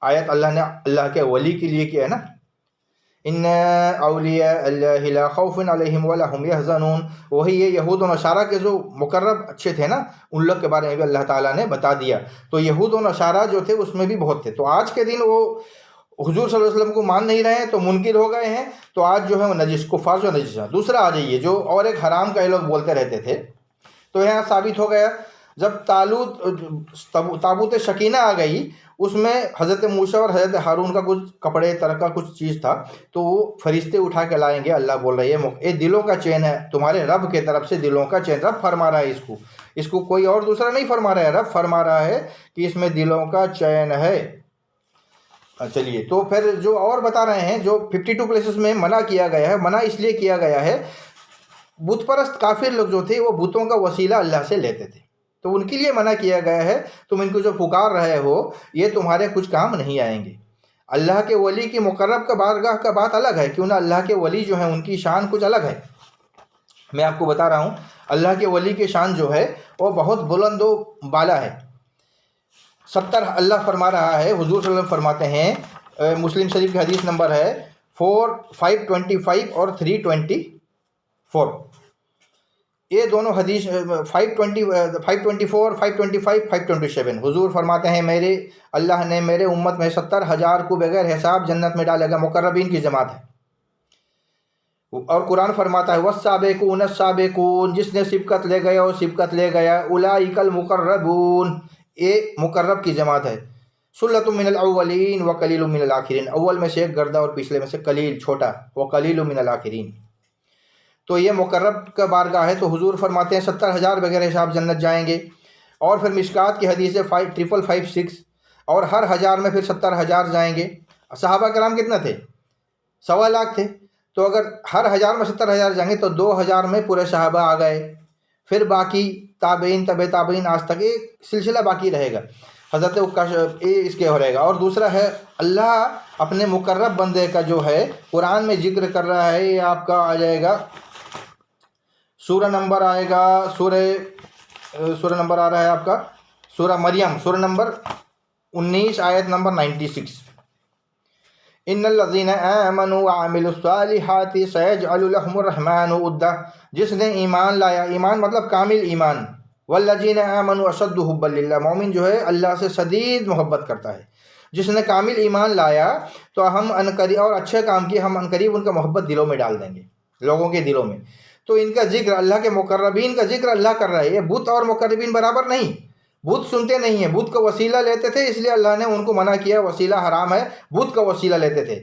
آیت اللہ نے اللہ کے ولی کے لیے کیا ہے نا، ان اولیاء اللہ لا خوف علیہم ولا هم يحزنون، وہی یہ یہود و نصارہ کے جو مقرب اچھے تھے نا، ان لوگ کے بارے میں بھی اللہ تعالیٰ نے بتا دیا۔ تو یہود و نصارہ جو تھے اس میں بھی بہت تھے، تو آج کے دن وہ حضور صلی اللہ علیہ وسلم کو مان نہیں رہے ہیں تو منکر ہو گئے ہیں، تو آج جو ہے وہ نجس، کفار جو نجس ہیں۔ دوسرا آ جائیے، جو اور ایک حرام کا یہ لوگ بولتے رہتے تھے، تو یہاں ثابت ہو گیا جب تابوت سکینہ آ گئی، اس میں حضرت موسیٰ اور حضرت ہارون کا کچھ کپڑے طرح کا کچھ چیز تھا، تو وہ فرشتے اٹھا کے لائیں گے۔ اللہ بول رہی ہے یہ دلوں کا چین ہے، تمہارے رب کے طرف سے دلوں کا چین، رب فرما رہا ہے اس کو کوئی اور دوسرا نہیں فرما رہا ہے، رب فرما رہا ہے کہ اس میں دلوں کا چین ہے۔ چلیے، تو پھر جو اور بتا رہے ہیں، جو 52 پلیسز میں منع کیا گیا ہے، منع اس لیے کیا گیا ہے، بت پرست کافر لوگ جو تھے وہ بتوں کا وسیلہ اللہ سے لیتے تھے، تو ان کے لیے منع کیا گیا ہے، تم ان کو جو پکار رہے ہو یہ تمہارے کچھ کام نہیں آئیں گے۔ اللہ کے ولی کی مقرب کا بارگاہ کا بات الگ ہے، کیوں نہ اللہ کے ولی جو ہیں ان کی شان کچھ الگ ہے۔ میں آپ کو بتا رہا ہوں اللہ کے ولی کی شان جو ہے وہ بہت بلند و بالا ہے۔ 70 اللہ فرما رہا ہے، حضور صلی اللہ علیہ وسلم فرماتے ہیں، مسلم شریف کی حدیث نمبر ہے 525 اور 324، یہ دونوں حدیث 524 525 527، حضور فرماتے ہیں میرے اللہ نے میرے امت میں 70,000 کو بغیر حساب جنت میں ڈالے گا، مقربین کی جماعت ہے۔ اور قرآن فرماتا ہے والسابقون السابقون، جس نے سبقت لے گیا وہ سبقت لے گیا، اولئک المقربون، یہ مقرب کی جماعت ہے۔ سلۃ من الاولین وقلیل من الاخرین، اول میں سے ایک گردہ اور پچھلے میں سے قلیل چھوٹا، وقلیل من الاخرین، تو یہ مقرب کا بارگاہ ہے۔ تو حضور فرماتے ہیں 70,000 بغیر حساب جنت جائیں گے۔ اور پھر مشکات کی حدیث ہے 5556، اور ہر 1000 میں پھر 70,000 جائیں گے۔ صحابہ کرام کتنا تھے؟ 1.25 لاکھ تھے، تو اگر ہر 1000 میں 70,000 جائیں گے تو 2000 میں پورے صحابہ آ گئے، پھر باقی تابعین طبع تابعین آج تک ایک سلسلہ باقی رہے گا، حضرت اس کے ہو رہے گا۔ اور دوسرا ہے اللہ اپنے مقرب بندے کا جو ہے قرآن میں ذکر کر رہا ہے، یہ آپ کا آ جائے گا سورہ نمبر آئے گا، سورہ نمبر آ رہا ہے آپ کا سورہ مریم، سورہ نمبر 19 آیت نمبر 96، ان الذین آمنوا وعملوا الصالحات سیجعل لهم الرحمن ودا، جس نے ایمان لایا، ایمان مطلب کامل ایمان، والذین آمنوا اشد حبا للہ، مومن جو ہے اللہ سے شدید محبت کرتا ہے، جس نے کامل ایمان لایا تو ہم انقریب اور اچھے کام کیے، ہم انقریب ان کا محبت دلوں میں ڈال دیں گے، لوگوں کے دلوں میں۔ تو ان کا ذکر، اللہ کے مقربین کا ذکر اللہ کر رہا ہے۔ یہ بت اور مقربین برابر نہیں، بت سنتے نہیں ہیں، بت کا وسیلہ لیتے تھے، اس لیے اللہ نے ان کو منع کیا، وسیلہ حرام ہے، بت کا وسیلہ لیتے تھے۔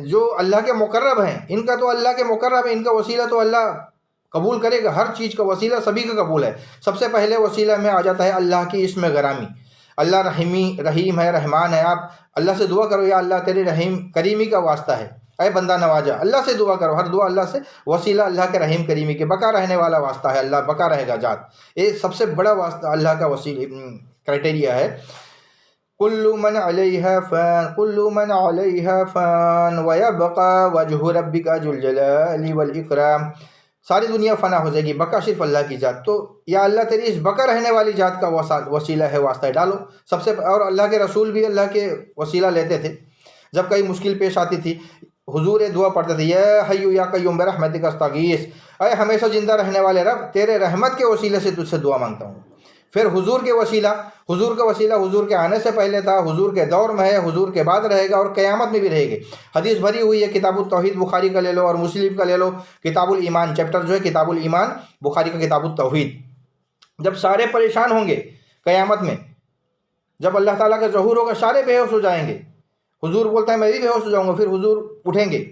جو اللہ کے مقرب ہیں ان کا تو اللہ کے مقرب ہے، ان کا وسیلہ تو اللہ قبول کرے گا، ہر چیز کا وسیلہ سبھی کا قبول ہے۔ سب سے پہلے وسیلہ میں آ جاتا ہے اللہ کی اسم گرامی، اللہ رحیم ہے، رحمان ہے، آپ اللہ سے دعا کرو یا اللہ تیرے رحیم کریمی کا واسطہ ہے، اے بندہ نوازا، اللہ سے دعا کرو، ہر دعا اللہ سے، وسیلہ اللہ کے رحیم کریمی کے، بقا رہنے والا واسطہ ہے، اللہ بقا رہے گا ذات، یہ سب سے بڑا واسطہ اللہ کا وسیلہ کرائٹیریا ہے۔ کل من علیہا فان ویبقى وجہ ربک ذو الجلال والاکرام، ساری دنیا فنا ہو جائے گی، بقا صرف اللہ کی ذات۔ تو یا اللہ تیری اس بقا رہنے والی ذات کا وسیلہ ہے، واسطہ ڈالو سب سے۔ اور اللہ کے رسول بھی اللہ کے وسیلہ لیتے تھے جب کئی مشکل پیش آتی تھی، حضور دعا پڑھتے تھے، یا حی یا قیوم برحمتک استغیث، اے ہمیشہ زندہ رہنے والے رب تیرے رحمت کے وسیلے سے تجھ سے دعا مانگتا ہوں۔ پھر حضور کے وسیلہ، حضور کا وسیلہ حضور کے آنے سے پہلے تھا، حضور کے دور میں ہے، حضور کے بعد رہے گا اور قیامت میں بھی رہے گی۔ حدیث بھری ہوئی ہے، کتاب التوحید بخاری کا لے لو اور مسلم کا لے لو، کتاب الایمان چیپٹر جو ہے کتاب الایمان بخاری کا کتاب التوحید۔ جب سارے پریشان ہوں گے قیامت میں، جب اللہ تعالیٰ کا ظہور ہوگا، سارے بے ہوش ہو جائیں گے۔ حضور بولتا ہے میں بھی بے ہوش ہو جاؤں گا، پھر حضور اٹھیں گے۔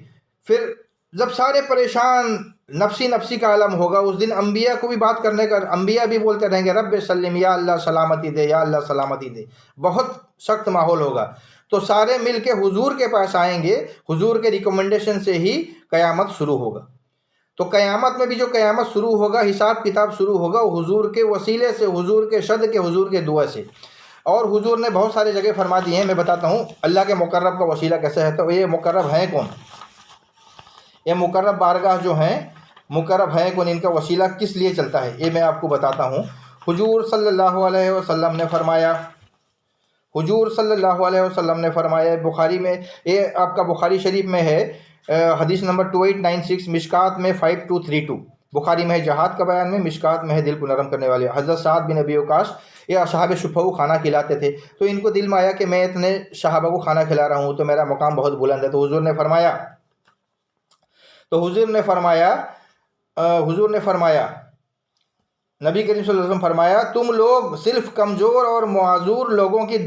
پھر جب سارے پریشان، نفسی نفسی کا عالم ہوگا، اس دن انبیاء کو بھی بات کرنے کا، انبیاء بھی بولتے رہیں گے رب سلم، یا اللہ سلامتی دے، یا اللہ سلامتی دے۔ بہت سخت ماحول ہوگا، تو سارے مل کے حضور کے پاس آئیں گے، حضور کے ریکمنڈیشن سے ہی قیامت شروع ہوگا۔ تو قیامت میں بھی جو قیامت شروع ہوگا، حساب کتاب شروع ہوگا، وہ حضور کے وسیلے سے، حضور کے صدقے، حضور کے دعا سے۔ اور حضور نے بہت سارے جگہ فرما دی ہیں، میں بتاتا ہوں اللہ کے مقرب کا وسیلہ کیسے ہے۔ تو یہ مقرب ہیں کون؟ یہ مقرب بارگاہ جو ہیں، مقرب ہیں کون، ان کا وسیلہ کس لیے چلتا ہے، یہ میں آپ کو بتاتا ہوں۔ حضور صلی اللہ علیہ وسلم نے فرمایا، حضور صلی اللہ علیہ وسلم نے فرمایا بخاری میں، یہ آپ کا بخاری شریف میں ہے، حدیث نمبر 2896، مشکات میں 5232، بخاری میں ہے جہاد کا بیان میں، مشکات میں ہے دل کو نرم کرنے والے۔ حضرت سعد بن ابی وقاص یہ اصحاب صفہ کو کھانا کھلاتے تھے، تو ان کو دل میں آیا کہ میں اتنے صحابہ کو کھانا کھلا رہا ہوں تو میرا مقام بہت بلند ہے۔ تو حضور نے فرمایا، نبی کریم صلی اللہ علیہ وسلم فرمایا، تم لوگ صرف کمزور اور معذور لوگوں کی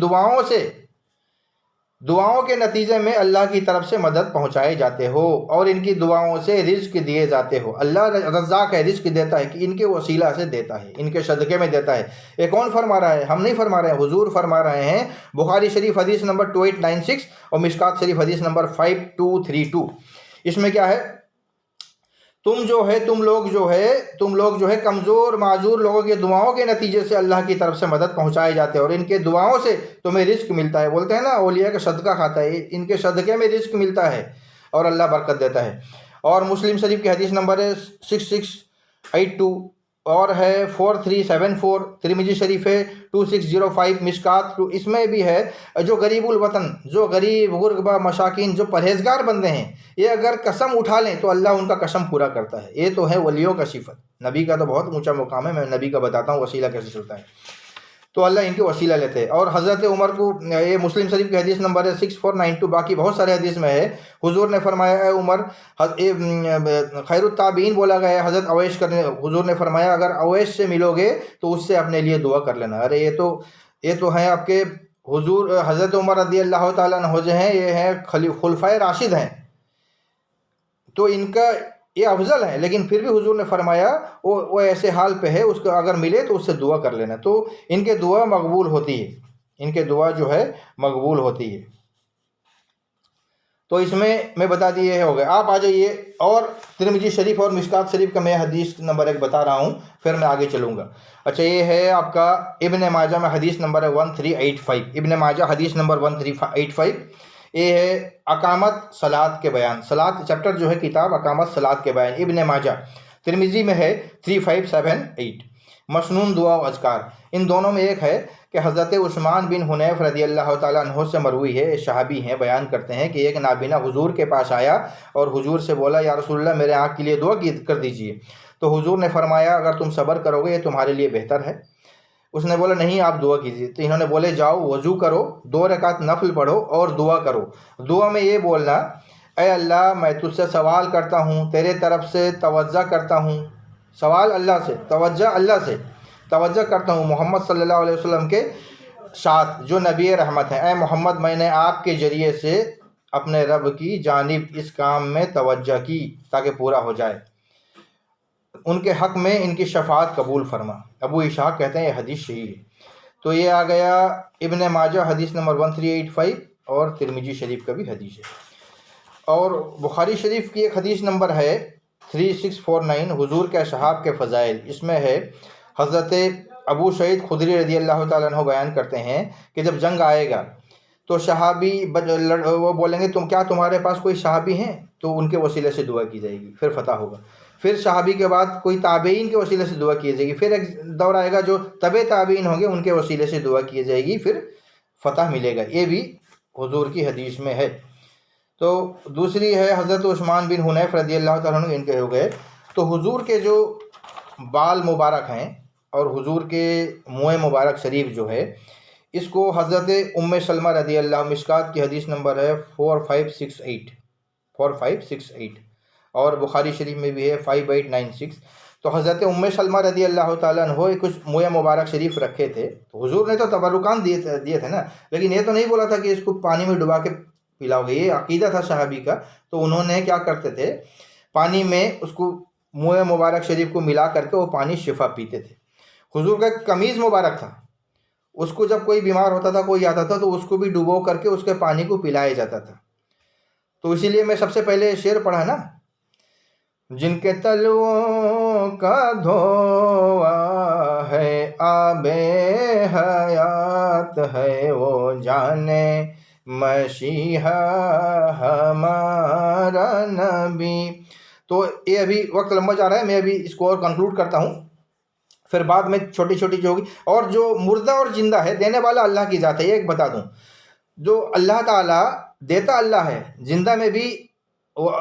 دعاؤں کے نتیجے میں اللہ کی طرف سے مدد پہنچائے جاتے ہو اور ان کی دعاؤں سے رزق دیے جاتے ہو۔ اللہ رزاق ہے، رزق دیتا ہے، کہ ان کے وسیلہ سے دیتا ہے، ان کے صدقے میں دیتا ہے۔ یہ کون فرما رہا ہے؟ ہم نہیں فرما رہے ہیں، حضور فرما رہے ہیں۔ بخاری شریف حدیث نمبر 2896 اور مشکات شریف حدیث نمبر 5232۔ اس میں کیا ہے؟ تم لوگ جو ہے کمزور معذور لوگوں کے دعاؤں کے نتیجے سے اللہ کی طرف سے مدد پہنچائے جاتے ہیں اور ان کے دعاؤں سے تمہیں رزق ملتا ہے۔ بولتے ہیں نا اولیاء کا صدقہ کھاتا ہے، ان کے صدقے میں رزق ملتا ہے اور اللہ برکت دیتا ہے۔ اور مسلم شریف کی حدیث نمبر ہے 6682 اور ہے 4374، ترمذی شریف ہے 2605، مشکات اس میں بھی ہے، جو غریب الوطن، جو غریب غربا مساکین، جو پرہیزگار بندے ہیں، یہ اگر قسم اٹھا لیں تو اللہ ان کا قسم پورا کرتا ہے۔ یہ تو ہے ولیوں کا صفت۔ نبی کا تو بہت اونچا مقام ہے، میں نبی کا بتاتا ہوں وسیلہ کیسے چلتا ہے۔ تو اللہ ان کے وسیلہ لیتے ہیں۔ اور حضرت عمر کو، یہ مسلم شریف کی حدیث نمبر ہے 6492، باقی بہت سارے حدیث میں ہے، حضور نے فرمایا اے عمر، خیر التابعین بولا گیا ہے، حضرت اویس کرنے، حضور نے فرمایا اگر اویس سے ملو گے تو اس سے اپنے لیے دعا کر لینا۔ ارے یہ تو ہیں آپ کے حضور حضرت عمر رضی اللہ تعالیٰ عنہ جو ہیں، یہ ہیں خلفائے راشد ہیں، تو ان کا یہ افضل ہے، لیکن پھر بھی حضور نے فرمایا وہ ایسے حال پہ ہے، اس کو اگر ملے تو اس سے دعا کر لینا۔ تو ان کے دعا مقبول ہوتی ہے، ان کے دعا جو ہے مقبول ہوتی ہے۔ تو اس میں بتا دیے ہو گئے۔ آپ آ جائیے، اور ترمذی شریف اور مشکات شریف کا میں حدیث نمبر 1 بتا رہا ہوں، پھر میں آگے چلوں گا۔ اچھا، یہ ہے آپ کا ابن ماجہ میں حدیث نمبر ہے 1385، ابن ماجہ حدیث نمبر 1385، یہ ہے اقامت صلاۃ کے بیان، صلاۃ چیپٹر جو ہے کتاب اقامت صلاۃ کے بیان، ابن ماجہ۔ ترمذی میں ہے 3578، مسنون دعا و اذکار۔ ان دونوں میں ایک ہے کہ حضرت عثمان بن حنیف رضی اللہ تعالیٰ عنہ سے مروی ہے، صحابی ہیں، بیان کرتے ہیں کہ ایک نابینا حضور کے پاس آیا اور حضور سے بولا یا رسول اللہ میرے آنکھ کے لیے دعا کر دیجئے۔ تو حضور نے فرمایا اگر تم صبر کرو گے یہ تمہارے لیے بہتر ہے۔ اس نے بولا نہیں آپ دعا کیجیے۔ تو انہوں نے بولے جاؤ وضو کرو، 2 رکعت نفل پڑھو اور دعا کرو۔ دعا میں یہ بولنا اے اللہ میں تجھ سے سوال کرتا ہوں، تیرے طرف سے توجہ کرتا ہوں، سوال اللہ سے، توجہ اللہ سے توجہ کرتا ہوں محمد صلی اللہ علیہ وسلم کے ساتھ جو نبی رحمت ہیں۔ اے محمد میں نے آپ کے ذریعے سے اپنے رب کی جانب اس کام میں توجہ کی تاکہ پورا ہو جائے، ان کے حق میں ان کی شفاعت قبول فرما۔ ابو اسحاق کہتے ہیں یہ حدیث صحیح ہے۔ تو یہ آ گیا ابن ماجہ حدیث نمبر 1385 اور ترمذی شریف کا بھی حدیث ہے۔ اور بخاری شریف کی ایک حدیث نمبر ہے 3649، حضور کے اصحاب کے فضائل۔ اس میں ہے حضرت ابو سعید خدری رضی اللہ تعالیٰ عنہ بیان کرتے ہیں کہ جب جنگ آئے گا تو صحابی وہ بولیں گے تمہارے پاس کوئی صحابی ہیں، تو ان کے وسیلے سے دعا کی جائے گی، پھر فتح ہوگا۔ پھر صحابی کے بعد کوئی تابعین کے وسیلے سے دعا کی جائے گی، پھر ایک دور آئے گا جو تبع تابعین ہوں گے ان کے وسیلے سے دعا کی جائے گی، پھر فتح ملے گا۔ یہ بھی حضور کی حدیث میں ہے۔ تو دوسری ہے حضرت عثمان بن حنیف رضی اللہ تعالیٰ عنہ، ان کے ہو گئے۔ تو حضور کے جو بال مبارک ہیں اور حضور کے منہ مبارک شریف جو ہے، اس کو حضرت ام سلمہ رضی اللہ عنہ، مشکات کی حدیث نمبر ہے 4568 اور بخاری شریف میں بھی ہے 5896۔ تو حضرت ام سلمہ رضی اللہ تعالیٰ عنہ کچھ منہ مبارک شریف رکھے تھے، تو حضور نے تو تبرکان دیے تھے نا، لیکن یہ تو نہیں بولا تھا کہ اس کو پانی میں ڈبا کے پلاؤ گے، یہ عقیدہ تھا صحابی کا۔ تو انہوں نے کیا کرتے تھے، پانی میں اس کو منہ مبارک شریف کو ملا کر کے وہ پانی شفا پیتے تھے۔ حضور کا ایک قمیض مبارک تھا، اس کو جب کوئی بیمار ہوتا تھا، کوئی آتا تھا، تو اس کو بھی ڈبو کر کے اس کے پانی کو پلایا جاتا تھا۔ تو اسی لیے میں سب سے پہلے شعر پڑھا نا، جن کے تلووں کا دھوا ہے آب حیات ہے، وہ جانے مسیحا ہمارا نبی۔ تو یہ ابھی وقت لمبا جا رہا ہے، میں ابھی اس کو اور کنکلوڈ کرتا ہوں، پھر بعد میں چھوٹی چھوٹی جو ہوگی۔ اور جو مردہ اور زندہ ہے، دینے والا اللہ کی ذات ہے، یہ ایک بتا دوں، جو اللہ تعالیٰ دیتا اللہ ہے، زندہ میں بھی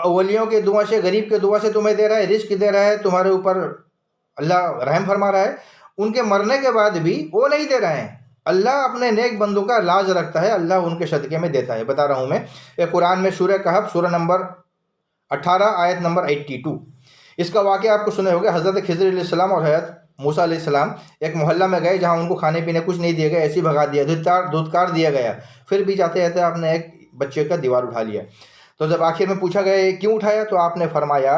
ولیوں کے دعا سے، غریب کے دعا سے تمہیں دے رہا ہے، رزق دے رہا ہے، تمہارے اوپر اللہ رحم فرما رہا ہے۔ ان کے مرنے کے بعد بھی وہ نہیں دے رہے ہیں، اللہ اپنے نیک بندوں کا لاج رکھتا ہے، اللہ ان کے صدقے میں دیتا ہے۔ بتا رہا ہوں میں، یہ قرآن میں سورہ کہف سورہ نمبر 18 آیت نمبر 82۔ اس کا واقعہ آپ کو سنے ہوگے، حضرت خضر علیہ السلام اور حضرت موسیٰ علیہ السلام ایک محلہ میں گئے جہاں ان کو کھانے پینے کچھ نہیں دیا گیا، ایسے بھگا دیا، دودھکار دیا گیا، پھر بھی جاتے جاتے آپ نے ایک بچے کا دیوار اٹھا لیا۔ تو جب آخر میں پوچھا گیا کیوں اٹھایا، تو آپ نے فرمایا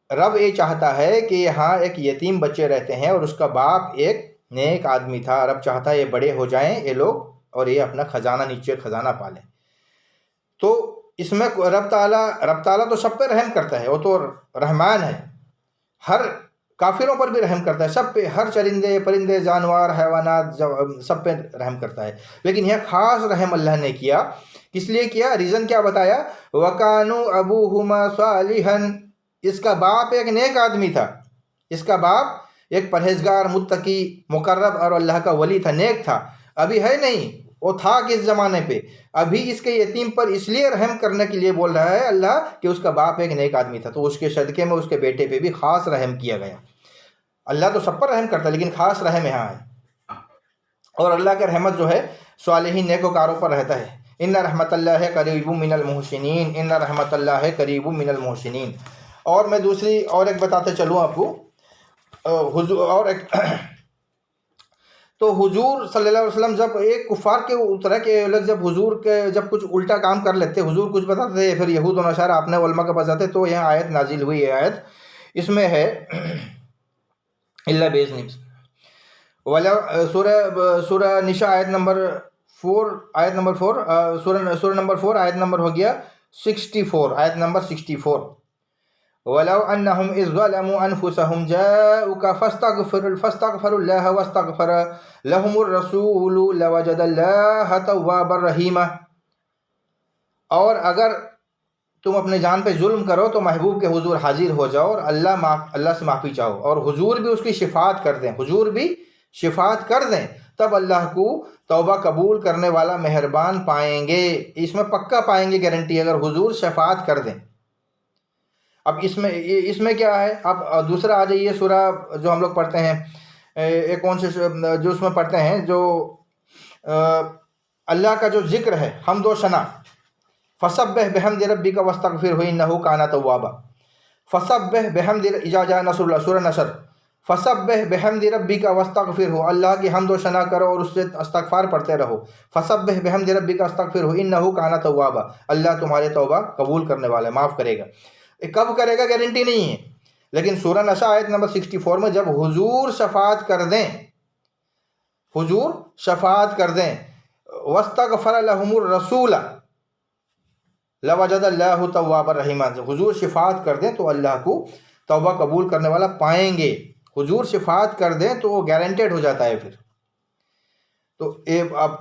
رب یہ چاہتا ہے کہ یہاں ایک یتیم بچے رہتے ہیں اور اس کا باپ ایک نیک آدمی تھا، رب چاہتا ہے یہ بڑے ہو جائیں یہ لوگ اور یہ اپنا خزانہ نیچے خزانہ پالیں۔ تو اس میں رب تعالیٰ تو سب پہ رحم کرتا ہے، وہ تو رحمان ہے، ہر کافروں پر بھی رحم کرتا ہے، سب پہ، ہر چرندے پرندے جانور حیوانات سب پہ رحم کرتا ہے۔ لیکن یہ خاص رحم اللہ نے کیا، کس لیے کیا، ریزن کیا بتایا، وَكَانُوا أَبُوهُمَا صَالِحًا، اس کا باپ ایک نیک آدمی تھا، اس کا باپ ایک پرہیزگار متقی مقرب اور اللہ کا ولی تھا، نیک تھا۔ ابھی ہے نہیں، وہ تھا کس زمانے پہ، ابھی اس کے یتیم پر اس لیے رحم کرنے کے لیے بول رہا ہے اللہ کہ اس کا باپ ایک نیک آدمی تھا، تو اس کے صدقے میں اس کے بیٹے پہ بھی خاص رحم کیا گیا۔ اللہ تو سب پر رحم کرتا ہے، لیکن خاص رحم یہاں ہے۔ اور اللہ کا رحمت جو ہے صالحین نیکوکاروں پر رہتا ہے۔ ان رحمت اللہ قریب من المحسنین، ان رحمت اللہ قریب من المحسنین۔ اور میں دوسری اور ایک بتاتے چلوں آپ کو، حضور اور ایک تو حضور صلی اللہ علیہ وسلم جب ایک کفار کے اترا کہ لوگ جب حضور کے جب کچھ الٹا کام کر لیتے، حضور کچھ بتاتے تھے، پھر یہود و نصارہ اپنے علماء کے پاس جاتے، تو یہاں آیت نازل ہوئی، یہ آیت اس میں ہے اللہ بیزنی سورہ نساء آیت نمبر 4، سورہ نمبر 4 آیت نمبر ہو گیا 64، آیت نمبر 64۔ وَلَوْ أَنَّهُمْ إِذْ ظَلَمُوا أَنفُسَهُمْ جَاءُوكَ فَاسْتَغْفَرُوا اللَّهَ وَاسْتَغْفَرَ لَهُمُ الرَّسُولُ لَوَجَدَ اللَّهَ تَوَّابًا رَحِيمًا۔ اور اگر تم اپنے جان پہ ظلم کرو تو محبوب کے حضور حاضر ہو جاؤ اور اللہ سے معافی چاہو، اور حضور بھی اس کی شفاعت کر دیں، حضور بھی شفاعت کر دیں، تب اللہ کو توبہ قبول کرنے والا مہربان پائیں گے۔ اس میں پکا پائیں گے، گارنٹی، اگر حضور شفاعت کر دیں۔ اب اس میں کیا ہے، اب دوسرا آ جائیے سورہ جو ہم لوگ پڑھتے ہیں، ایک کون سے جو اس میں پڑھتے ہیں، جو اللہ کا جو ذکر ہے، حمد و ثنا، فسبح بحمد ربک واستغفرہ انہ کان توابا، فسبح بحمد اذا جاء نصر اللہ، سورہ نصر، فسبح بحمد ربک واستغفرہ، اللہ کی حمد و ثنا کرو اور اس سے استغفار پڑھتے رہو، فسبح بحمد ربک واستغفرہ انہ کان توابا، اللہ تمہارے توبہ قبول کرنے والا ہے، معاف کرے گا۔ کب کرے گا گارنٹی نہیں ہے، لیکن سورہ نساء آیت نمبر 64 میں جب حضور شفاعت کر دیں، حضور شفاعت کر دیں، واستغفر لهم الرسول لوجد اللہ توابا رحیما، حضور شفاعت کر دیں تو اللہ کو توبہ قبول کرنے والا پائیں گے، حضور شفاعت کر دیں تو وہ گارنٹیڈ ہو جاتا ہے۔ پھر تو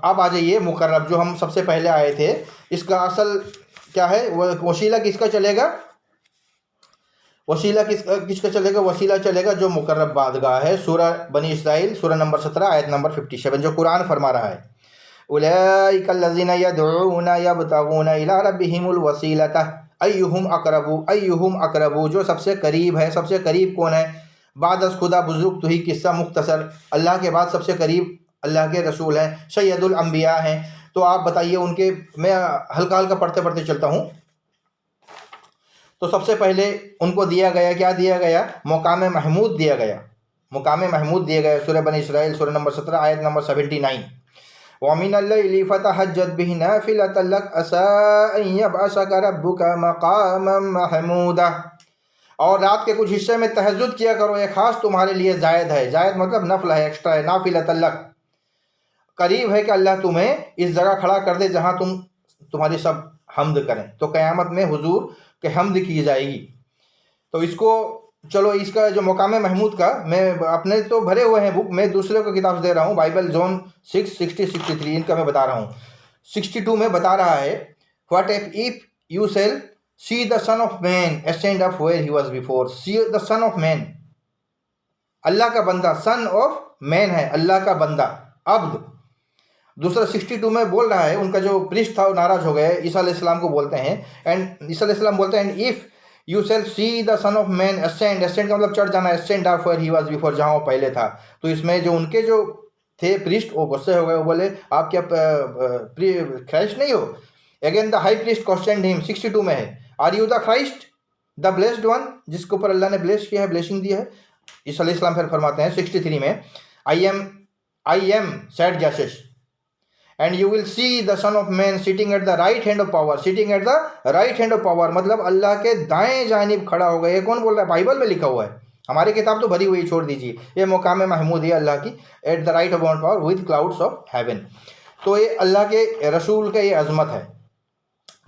اب آ جائیے مقرب، جو ہم سب سے پہلے آئے تھے، اس کا اصل کیا ہے، وہ وسیلہ کس کا چلے گا، وسیلہ کس کا چلے گا؟ وسیلہ چلے گا جو مقرب بارگاہ ہے. سورہ بنی اسرائیل سورہ نمبر 17 آیت نمبر 57 جو قرآن فرما رہا ہے اولئک الذین یدعون یبتغون الی ربہم الوسیلۃ ایہم اقرب، جو سب سے قریب ہے. سب سے قریب کون ہے؟ بعد از خدا بزرگ تو ہی قصہ مختصر، اللہ کے بعد سب سے قریب اللہ کے رسول ہیں، سید الانبیاء ہیں. تو آپ بتائیے ان کے، میں ہلکا ہلکا پڑھتے چلتا ہوں. تو سب سے پہلے ان کو دیا گیا، کیا دیا گیا؟ مقام محمود دیا گیا. مقام محمود دیا گیا. سورہ بنی اسرائیل سورہ نمبر 17 آیت نمبر 79. وَمِنَ اللَّيْلِ فَتَهَجَّدْ بِهِ نَافِلَةً لَكَ عَسَىٰ أَن يَبْعَثَكَ رَبُّكَ مَقَامًا مَحْمُودًا. اور رات کے کچھ حصے میں تہجد کیا کرو، یہ خاص تمہارے لیے زائد ہے. زائد مطلب نفل ہے، ایکسٹرا ہے. نافلۃ لک، قریب ہے کہ اللہ تمہیں اس جگہ کھڑا کر دے جہاں تمہاری سب حمد کریں. تو قیامت میں حضور کے حمد کی جائے گی. تو اس کو چلو، اس کا جو مقام محمود کا، میں اپنے تو بھرے ہوئے ہیں بک، میں دوسرے کو کتاب دے رہا ہوں. بائبل زون 6 60 63 ان کا میں بتا رہا ہوں. 62 میں بتا رہا ہے what if you shall see the son of man ascend up where he was before. See the son of man، اللہ کا بندہ. son of man ہے اللہ کا بندہ، عبد. دوسرا 62 میں بول رہا ہے، ان کا جو پرسٹ تھا وہ ناراض ہو گئے، عیسیٰ علیہ السلام کو بولتے ہیں. اینڈ عیسیٰ علیہ السلام بولتے ہیں if you shall see the son of man ascend کا مطلب چڑھ جانا، ascend up where he was before، جہاں وہ پہلے تھا. تو اس میں جو ان کے جو تھے پرسٹ، وہ غصے ہو گئے، وہ بولے آپ کیا کرائسٹ نہیں ہو؟ Again the high priest questioned him, 62 میں ہے، are you the Christ the blessed one, جس کے اوپر اللہ نے بلیس کیا ہے، بلیسنگ دی ہے. عیسیٰ علیہ السلام پھر فرماتے ہیں 63 میں آئی ایم سیڈ جسٹس and you will see the son of man sitting at the right hand of power. sitting at the right hand of power مطلب اللہ کے دائیں جانب کھڑا ہوگا. یہ کون بول رہا ہے؟ بائبل میں لکھا ہوا ہے. ہماری کتاب تو بھری ہوئی، چھوڑ دیجیے. یہ مقام محمود ہے اللہ کی، at the right of power with clouds of heaven. تو یہ اللہ کے رسول کا یہ عظمت ہے.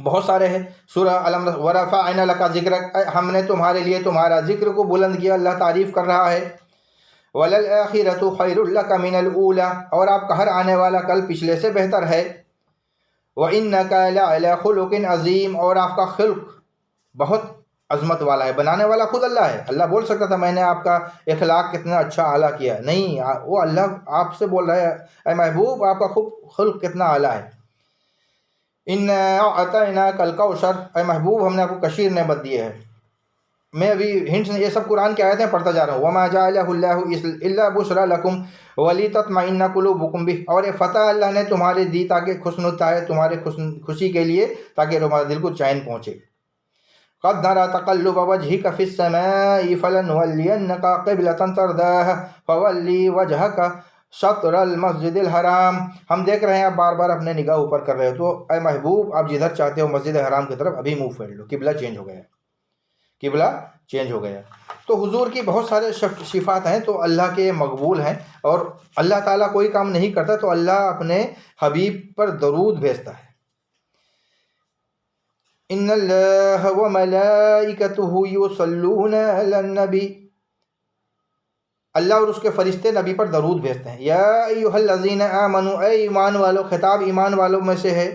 بہت سارے ہیں. سورہ الم ورفعنا لک ذکرک، ہم نے تمہارے لیے تمہارا ذکر کو بلند کیا. اللہ تعریف کر رہا ہے. وَلَلْآخِرَةُ خَيْرٌ لَكَ مِنَ الْأُولَى، اور آپ کا ہر آنے والا کل پچھلے سے بہتر ہے. وَإِنَّكَ لَعَلَىٰ خُلُقٍ عَظِيمٍ، اور آپ کا خلق بہت عظمت والا ہے. بنانے والا خود اللہ ہے. اللہ بول سکتا تھا میں نے آپ کا اخلاق کتنا اچھا اعلیٰ کیا، نہیں، وہ اللہ آپ سے بول رہا ہے اے محبوب آپ کا خود خلق کتنا اعلیٰ ہے. اِنَّا أَعْطَيْنَاكَ الْكَوْثَرَ، اے محبوب ہم نے آپ کو کثیر نعمت دی ہے. میں ابھی ہنٹس، یہ سب قرآن کی آیتیں پڑھتا جا رہا ہوں. وَمَا جَعَلَهُ اللَّهُ إِلَّا بُشْرَىٰ لَكُمْ وَلِتَطْمَئِنَّ قُلُوبُكُمْ بِهِ، اور یہ فتح اللہ نے تمہارے دی تاکہ خوشنودتا ہے تمہارے خوشی کے لیے، تاکہ تمہارے دل کو چین پہنچے. قَدْ نَرَىٰ تَقَلُّبَ وَجْهِكَ فِي السَّمَاءِ فَلَنُوَلِّيَنَّكَ قِبْلَةً تَرْضَاهَا فَوَلِّ وَجْهَكَ شَطْرَ الْمَسْجِدِ الْحَرَامِ. ہم دیکھ رہے ہیں آپ بار بار اپنے نگاہ اوپر کر رہے ہو، تو اے محبوب آپ جدھر چاہتے ہو مسجد حرام کی طرف ابھی منہ پھیر لو. قبلہ چینج ہو گیا، قبلہ چینج ہو گیا. تو حضور کی بہت سارے صفات ہیں تو اللہ کے مقبول ہیں. اور اللہ تعالیٰ کوئی کام نہیں کرتا تو اللہ اپنے حبیب پر درود بھیجتا ہے. ان اللہ وملائکتہ یصلون علی النبی، اللہ اور اس کے فرشتے نبی پر درود بھیجتے ہیں. یا ایھا الذین آمنوا، اے ایمان والو، خطاب ایمان والوں میں سے ہے.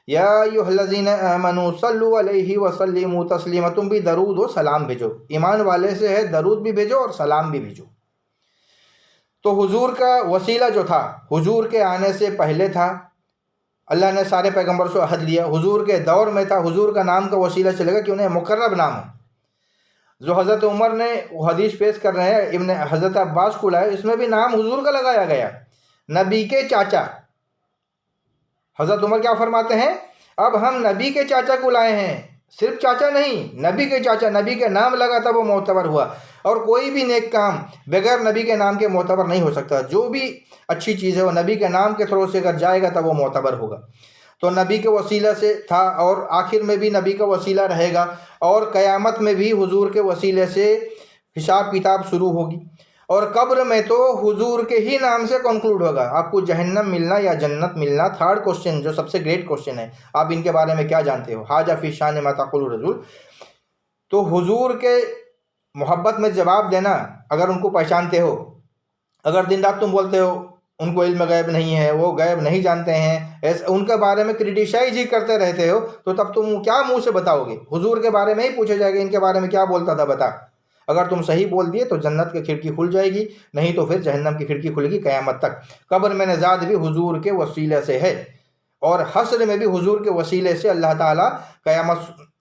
یا ایھا الذین آمنوا صلوا علیہ وسلموا تسلیما، تم بھی درود و سلام بھیجو. ایمان والے سے ہے، درود بھی بھیجو اور سلام بھی بھیجو. تو حضور کا وسیلہ جو تھا حضور کے آنے سے پہلے تھا. اللہ نے سارے پیغمبر سے عہد لیا. حضور کے دور میں تھا. حضور کا نام کا وسیلہ چلے گا کہ انہیں مقرب نام ہے. جو حضرت عمر نے وہ حدیث پیش کر رہے ہیں، ابن حضرت عباس کو لائے، اس میں بھی نام حضور کا لگایا گیا، نبی کے چاچا. حضرت عمر کیا فرماتے ہیں؟ اب ہم نبی کے چاچا کو لائے ہیں، صرف چاچا نہیں، نبی کے چاچا. نبی کے نام لگا تھا وہ معتبر ہوا. اور کوئی بھی نیک کام بغیر نبی کے نام کے معتبر نہیں ہو سکتا. جو بھی اچھی چیز ہے وہ نبی کے نام کے تھرو سے اگر جائے گا تب وہ معتبر ہوگا. تو نبی کے وسیلہ سے تھا، اور آخر میں بھی نبی کا وسیلہ رہے گا، اور قیامت میں بھی حضور کے وسیلے سے حساب کتاب شروع ہوگی. اور قبر میں تو حضور کے ہی نام سے کنکلوڈ ہوگا. آپ کو جہنم ملنا یا جنت ملنا. تھرڈ کوشچن جو سب سے گریٹ کوشچن ہے، آپ ان کے بارے میں کیا جانتے ہو؟ حاجہ فی شان ما تقول الرسول. تو حضور کے محبت میں جواب دینا، اگر ان کو پہچانتے ہو، اگر دن رات تم بولتے ہو ان کو علم غیب نہیں ہے، وہ غیب نہیں جانتے ہیں، ایسے ان کے بارے میں کرٹیسائز ہی کرتے رہتے ہو، تو تب تم کیا منہ سے بتاؤ گے؟ حضور کے بارے میں ہی پوچھا جائے گا ان کے بارے میں کیا بولتا تھا بتا۔ اگر تم صحیح بول دیے تو جنت کی کھڑکی کھل جائے گی، نہیں تو پھر جہنم کی کھڑکی کھلے گی قیامت تک۔ قبر میں نجات بھی حضور کے وسیلے سے ہے، اور حشر میں بھی حضور کے وسیلے سے اللہ تعالیٰ قیامت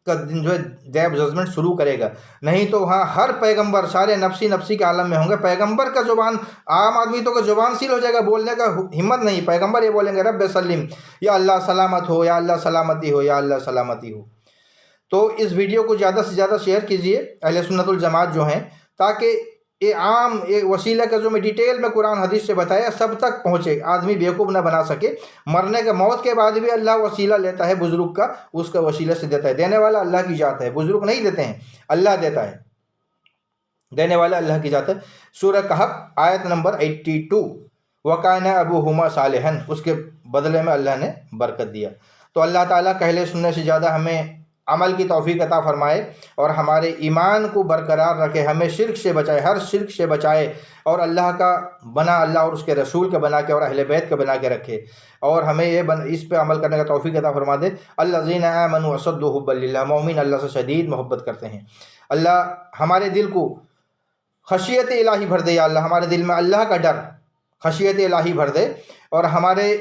کا دن جو ہے ڈے آف ججمنٹ شروع کرے گا۔ نہیں تو وہاں ہر پیغمبر سارے نفسی نفسی کے عالم میں ہوں گے، پیغمبر کا زبان، عام آدمی تو کا زبان سیل ہو جائے گا، بولنے کا ہمت نہیں۔ پیغمبر یہ بولیں گے رب سلم، یا اللہ سلامت ہو، یا اللہ سلامتی ہو، یا اللہ سلامتی ہو۔ تو اس ویڈیو کو زیادہ سے زیادہ شیئر کیجئے اہل سنت الجماعت جو ہیں، تاکہ یہ عام ایک وسیلہ کا جو میں ڈیٹیل میں قرآن حدیث سے بتایا سب تک پہنچے، آدمی بیوقوف نہ بنا سکے۔ مرنے کے موت کے بعد بھی اللہ وسیلہ لیتا ہے بزرگ کا، اس کا وسیلہ سے دیتا ہے۔ دینے والا اللہ کی ذات ہے، بزرگ نہیں دیتے ہیں، اللہ دیتا ہے، دینے والا اللہ کی ذات ہے۔ سورہ کہف آیت نمبر 82، وَكَانَ أَبُوهُمَا صَالِحًا، اس کے بدلے میں اللہ نے برکت دیا۔ تو اللہ تعالیٰ کہلے سننے سے زیادہ ہمیں عمل کی توفیق عطا فرمائے، اور ہمارے ایمان کو برقرار رکھے، ہمیں شرک سے بچائے، ہر شرک سے بچائے، اور اللہ کا بنا، اللہ اور اس کے رسول کا بنا کے اور اہل بیت کا بنا کے رکھے، اور ہمیں اس پہ عمل کرنے کا توفیق عطا فرما دے۔ الذین آمنوا اشد حبا للہ، مومن اللہ سے شدید محبت کرتے ہیں۔ اللہ ہمارے دل کو خشیت الہی بھر دے، یا اللہ ہمارے دل میں اللہ کا ڈر، خشیت الہی بھر دے، اور ہمارے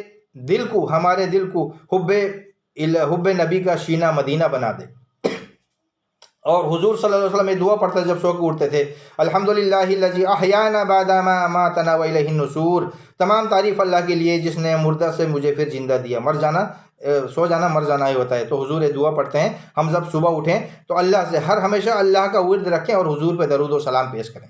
دل کو حب نبی کا شینہ مدینہ بنا دے۔ اور حضور صلی اللہ علیہ وسلم یہ دعا پڑھتے جب سو کے اٹھتے تھے، الحمدللہ الذی احیانا بعد ما اماتنا والیہ النشور، تمام تعریف اللہ کے لیے جس نے مردہ سے مجھے پھر زندہ دیا۔ مر جانا، سو جانا مر جانا ہی ہوتا ہے، تو حضور یہ دعا پڑھتے ہیں ہم جب صبح اٹھیں تو اللہ سے ہمیشہ اللہ کا ورد رکھیں، اور حضور پہ درود و سلام پیش کریں،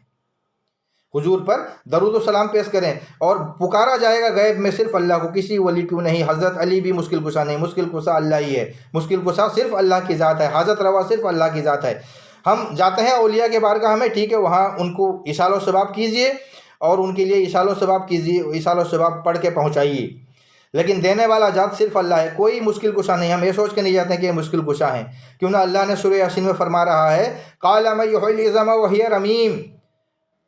حضور پر درود و سلام پیش کریں، اور پکارا جائے گا غیب میں صرف اللہ کو، کسی ولی کیوں نہیں۔ حضرت علی بھی مشکل کشا نہیں، مشکل کشا اللہ ہی ہے، مشکل کشا صرف اللہ کی ذات ہے، حاجت روا صرف اللہ کی ذات ہے۔ ہم جاتے ہیں اولیاء کے بارگاہ میں، ٹھیک ہے، وہاں ان کو ایصال و ثواب کیجئے، اور ان کے لیے ایصال و ثواب کیجئے، ایصال و ثواب پڑھ کے پہنچائیے، لیکن دینے والا ذات صرف اللہ ہے، کوئی مشکل کشا نہیں۔ ہم یہ سوچ کے نہیں جاتے ہیں کہ یہ مشکل کشا ہیں، کیوں نہ اللہ نے سورہ یاسین میں فرما رہا ہے، قال من یحیی العظام وہی رمیم۔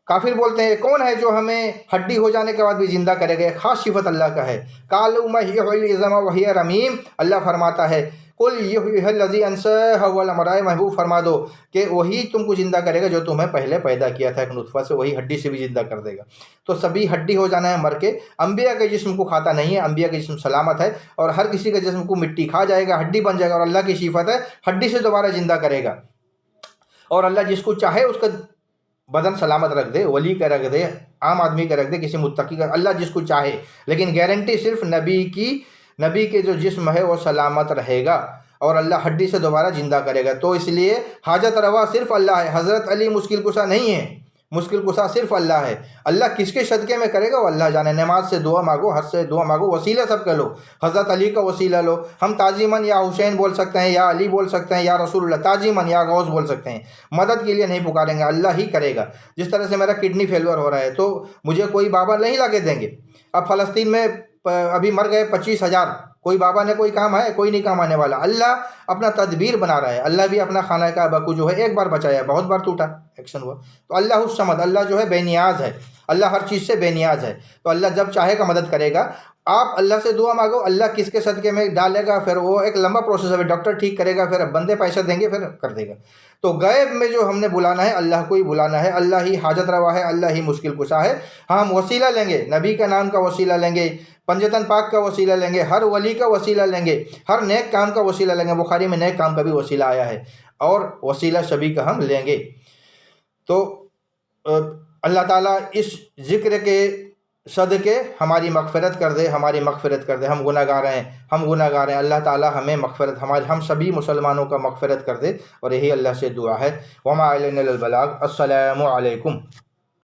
کافر بولتے ہیں کون ہے جو ہمیں ہڈی ہو جانے کے بعد بھی زندہ کرے گا؟ خاص صفت اللہ کا ہے، قال من یحیی العظام وہی رمیم۔ اللہ فرماتا ہے قل یحییھا الذی انشأھا اول مرہ، محبوب فرما دو کہ وہی تم کو زندہ کرے گا جو تمہیں پہلے پیدا کیا تھا ایک نطفہ سے، وہی ہڈی سے بھی زندہ کر دے گا۔ تو سبھی ہڈی ہو جانا ہے مر کے، انبیاء کے جسم کو کھاتا نہیں ہے، انبیاء کے جسم سلامت ہے، اور ہر کسی کے جسم کو مٹی کھا جائے گا، ہڈی بن جائے گا، اور اللہ کی صفت ہے ہڈی سے دوبارہ زندہ کرے گا، اور اللہ جس کو چاہے اس کا بدن سلامت رکھ دے، ولی کا رکھ دے، عام آدمی کا رکھ دے، کسی متقی کا، اللہ جس کو چاہے، لیکن گارنٹی صرف نبی کے جو جسم ہے وہ سلامت رہے گا، اور اللہ ہڈی سے دوبارہ زندہ کرے گا۔ تو اس لیے حاجت روا صرف اللہ ہے، حضرت علی مشکل کشا نہیں ہے، مشکل کشا صرف اللہ ہے۔ اللہ کس کے صدقے میں کرے گا وہ اللہ جانے۔ نماز سے دعا مانگو، حج سے دعا مانگو، وسیلہ سب کا لو، حضرت علی کا وسیلہ لو۔ ہم تعظیماً یا حسین بول سکتے ہیں، یا علی بول سکتے ہیں، یا رسول اللہ، تعظیماً یا غوث بول سکتے ہیں، مدد کے لیے نہیں پکاریں گے، اللہ ہی کرے گا۔ جس طرح سے میرا کڈنی فیلور ہو رہا ہے تو مجھے کوئی بابا نہیں لا کے دیں گے۔ اب فلسطین میں ابھی مر گئے 25,000، کوئی بابا نے کوئی کام ہے؟ کوئی نہیں کام آنے والا۔ اللہ اپنا تدبیر بنا رہا ہے۔ اللہ بھی اپنا خانہ کعبہ کو جو ہے ایک بار بچایا، بہت بار ٹوٹا، ایکشن ہوا۔ تو اللہ الصمد، اللہ جو ہے بے نیاز ہے، اللہ ہر چیز سے بے نیاز ہے، تو اللہ جب چاہے گا مدد کرے گا۔ آپ اللہ سے دعا مانگو، اللہ کس کے صدقے میں ڈالے گا، پھر وہ ایک لمبا پروسیس ہے، ڈاکٹر ٹھیک کرے گا، پھر بندے پیسہ دیں گے، پھر کر دے گا۔ تو غیب میں جو ہم نے بلانا ہے اللہ کو ہی بلانا ہے، اللہ ہی حاجت روا ہے، اللہ ہی مشکل کشا ہے۔ ہم وسیلہ لیں گے، نبی کا نام کا وسیلہ لیں گے، پنجتن پاک کا وسیلہ لیں گے، ہر ولی کا وسیلہ لیں گے، ہر نیک کام کا وسیلہ لیں گے۔ بخاری میں نیک کام کا بھی وسیلہ آیا ہے، اور وسیلہ شبی کا ہم لیں گے۔ تو اللہ تعالیٰ اس ذکر کے صدقے ہماری مغفرت کر دے، ہماری مغفرت کر دے۔ ہم گناہ گار ہیں، اللہ تعالیٰ ہمیں مغفرت، ہم سبھی مسلمانوں کا مغفرت کر دے، اور یہی اللہ سے دعا ہے۔ وما علینا الا البلاغ۔ السلام علیکم۔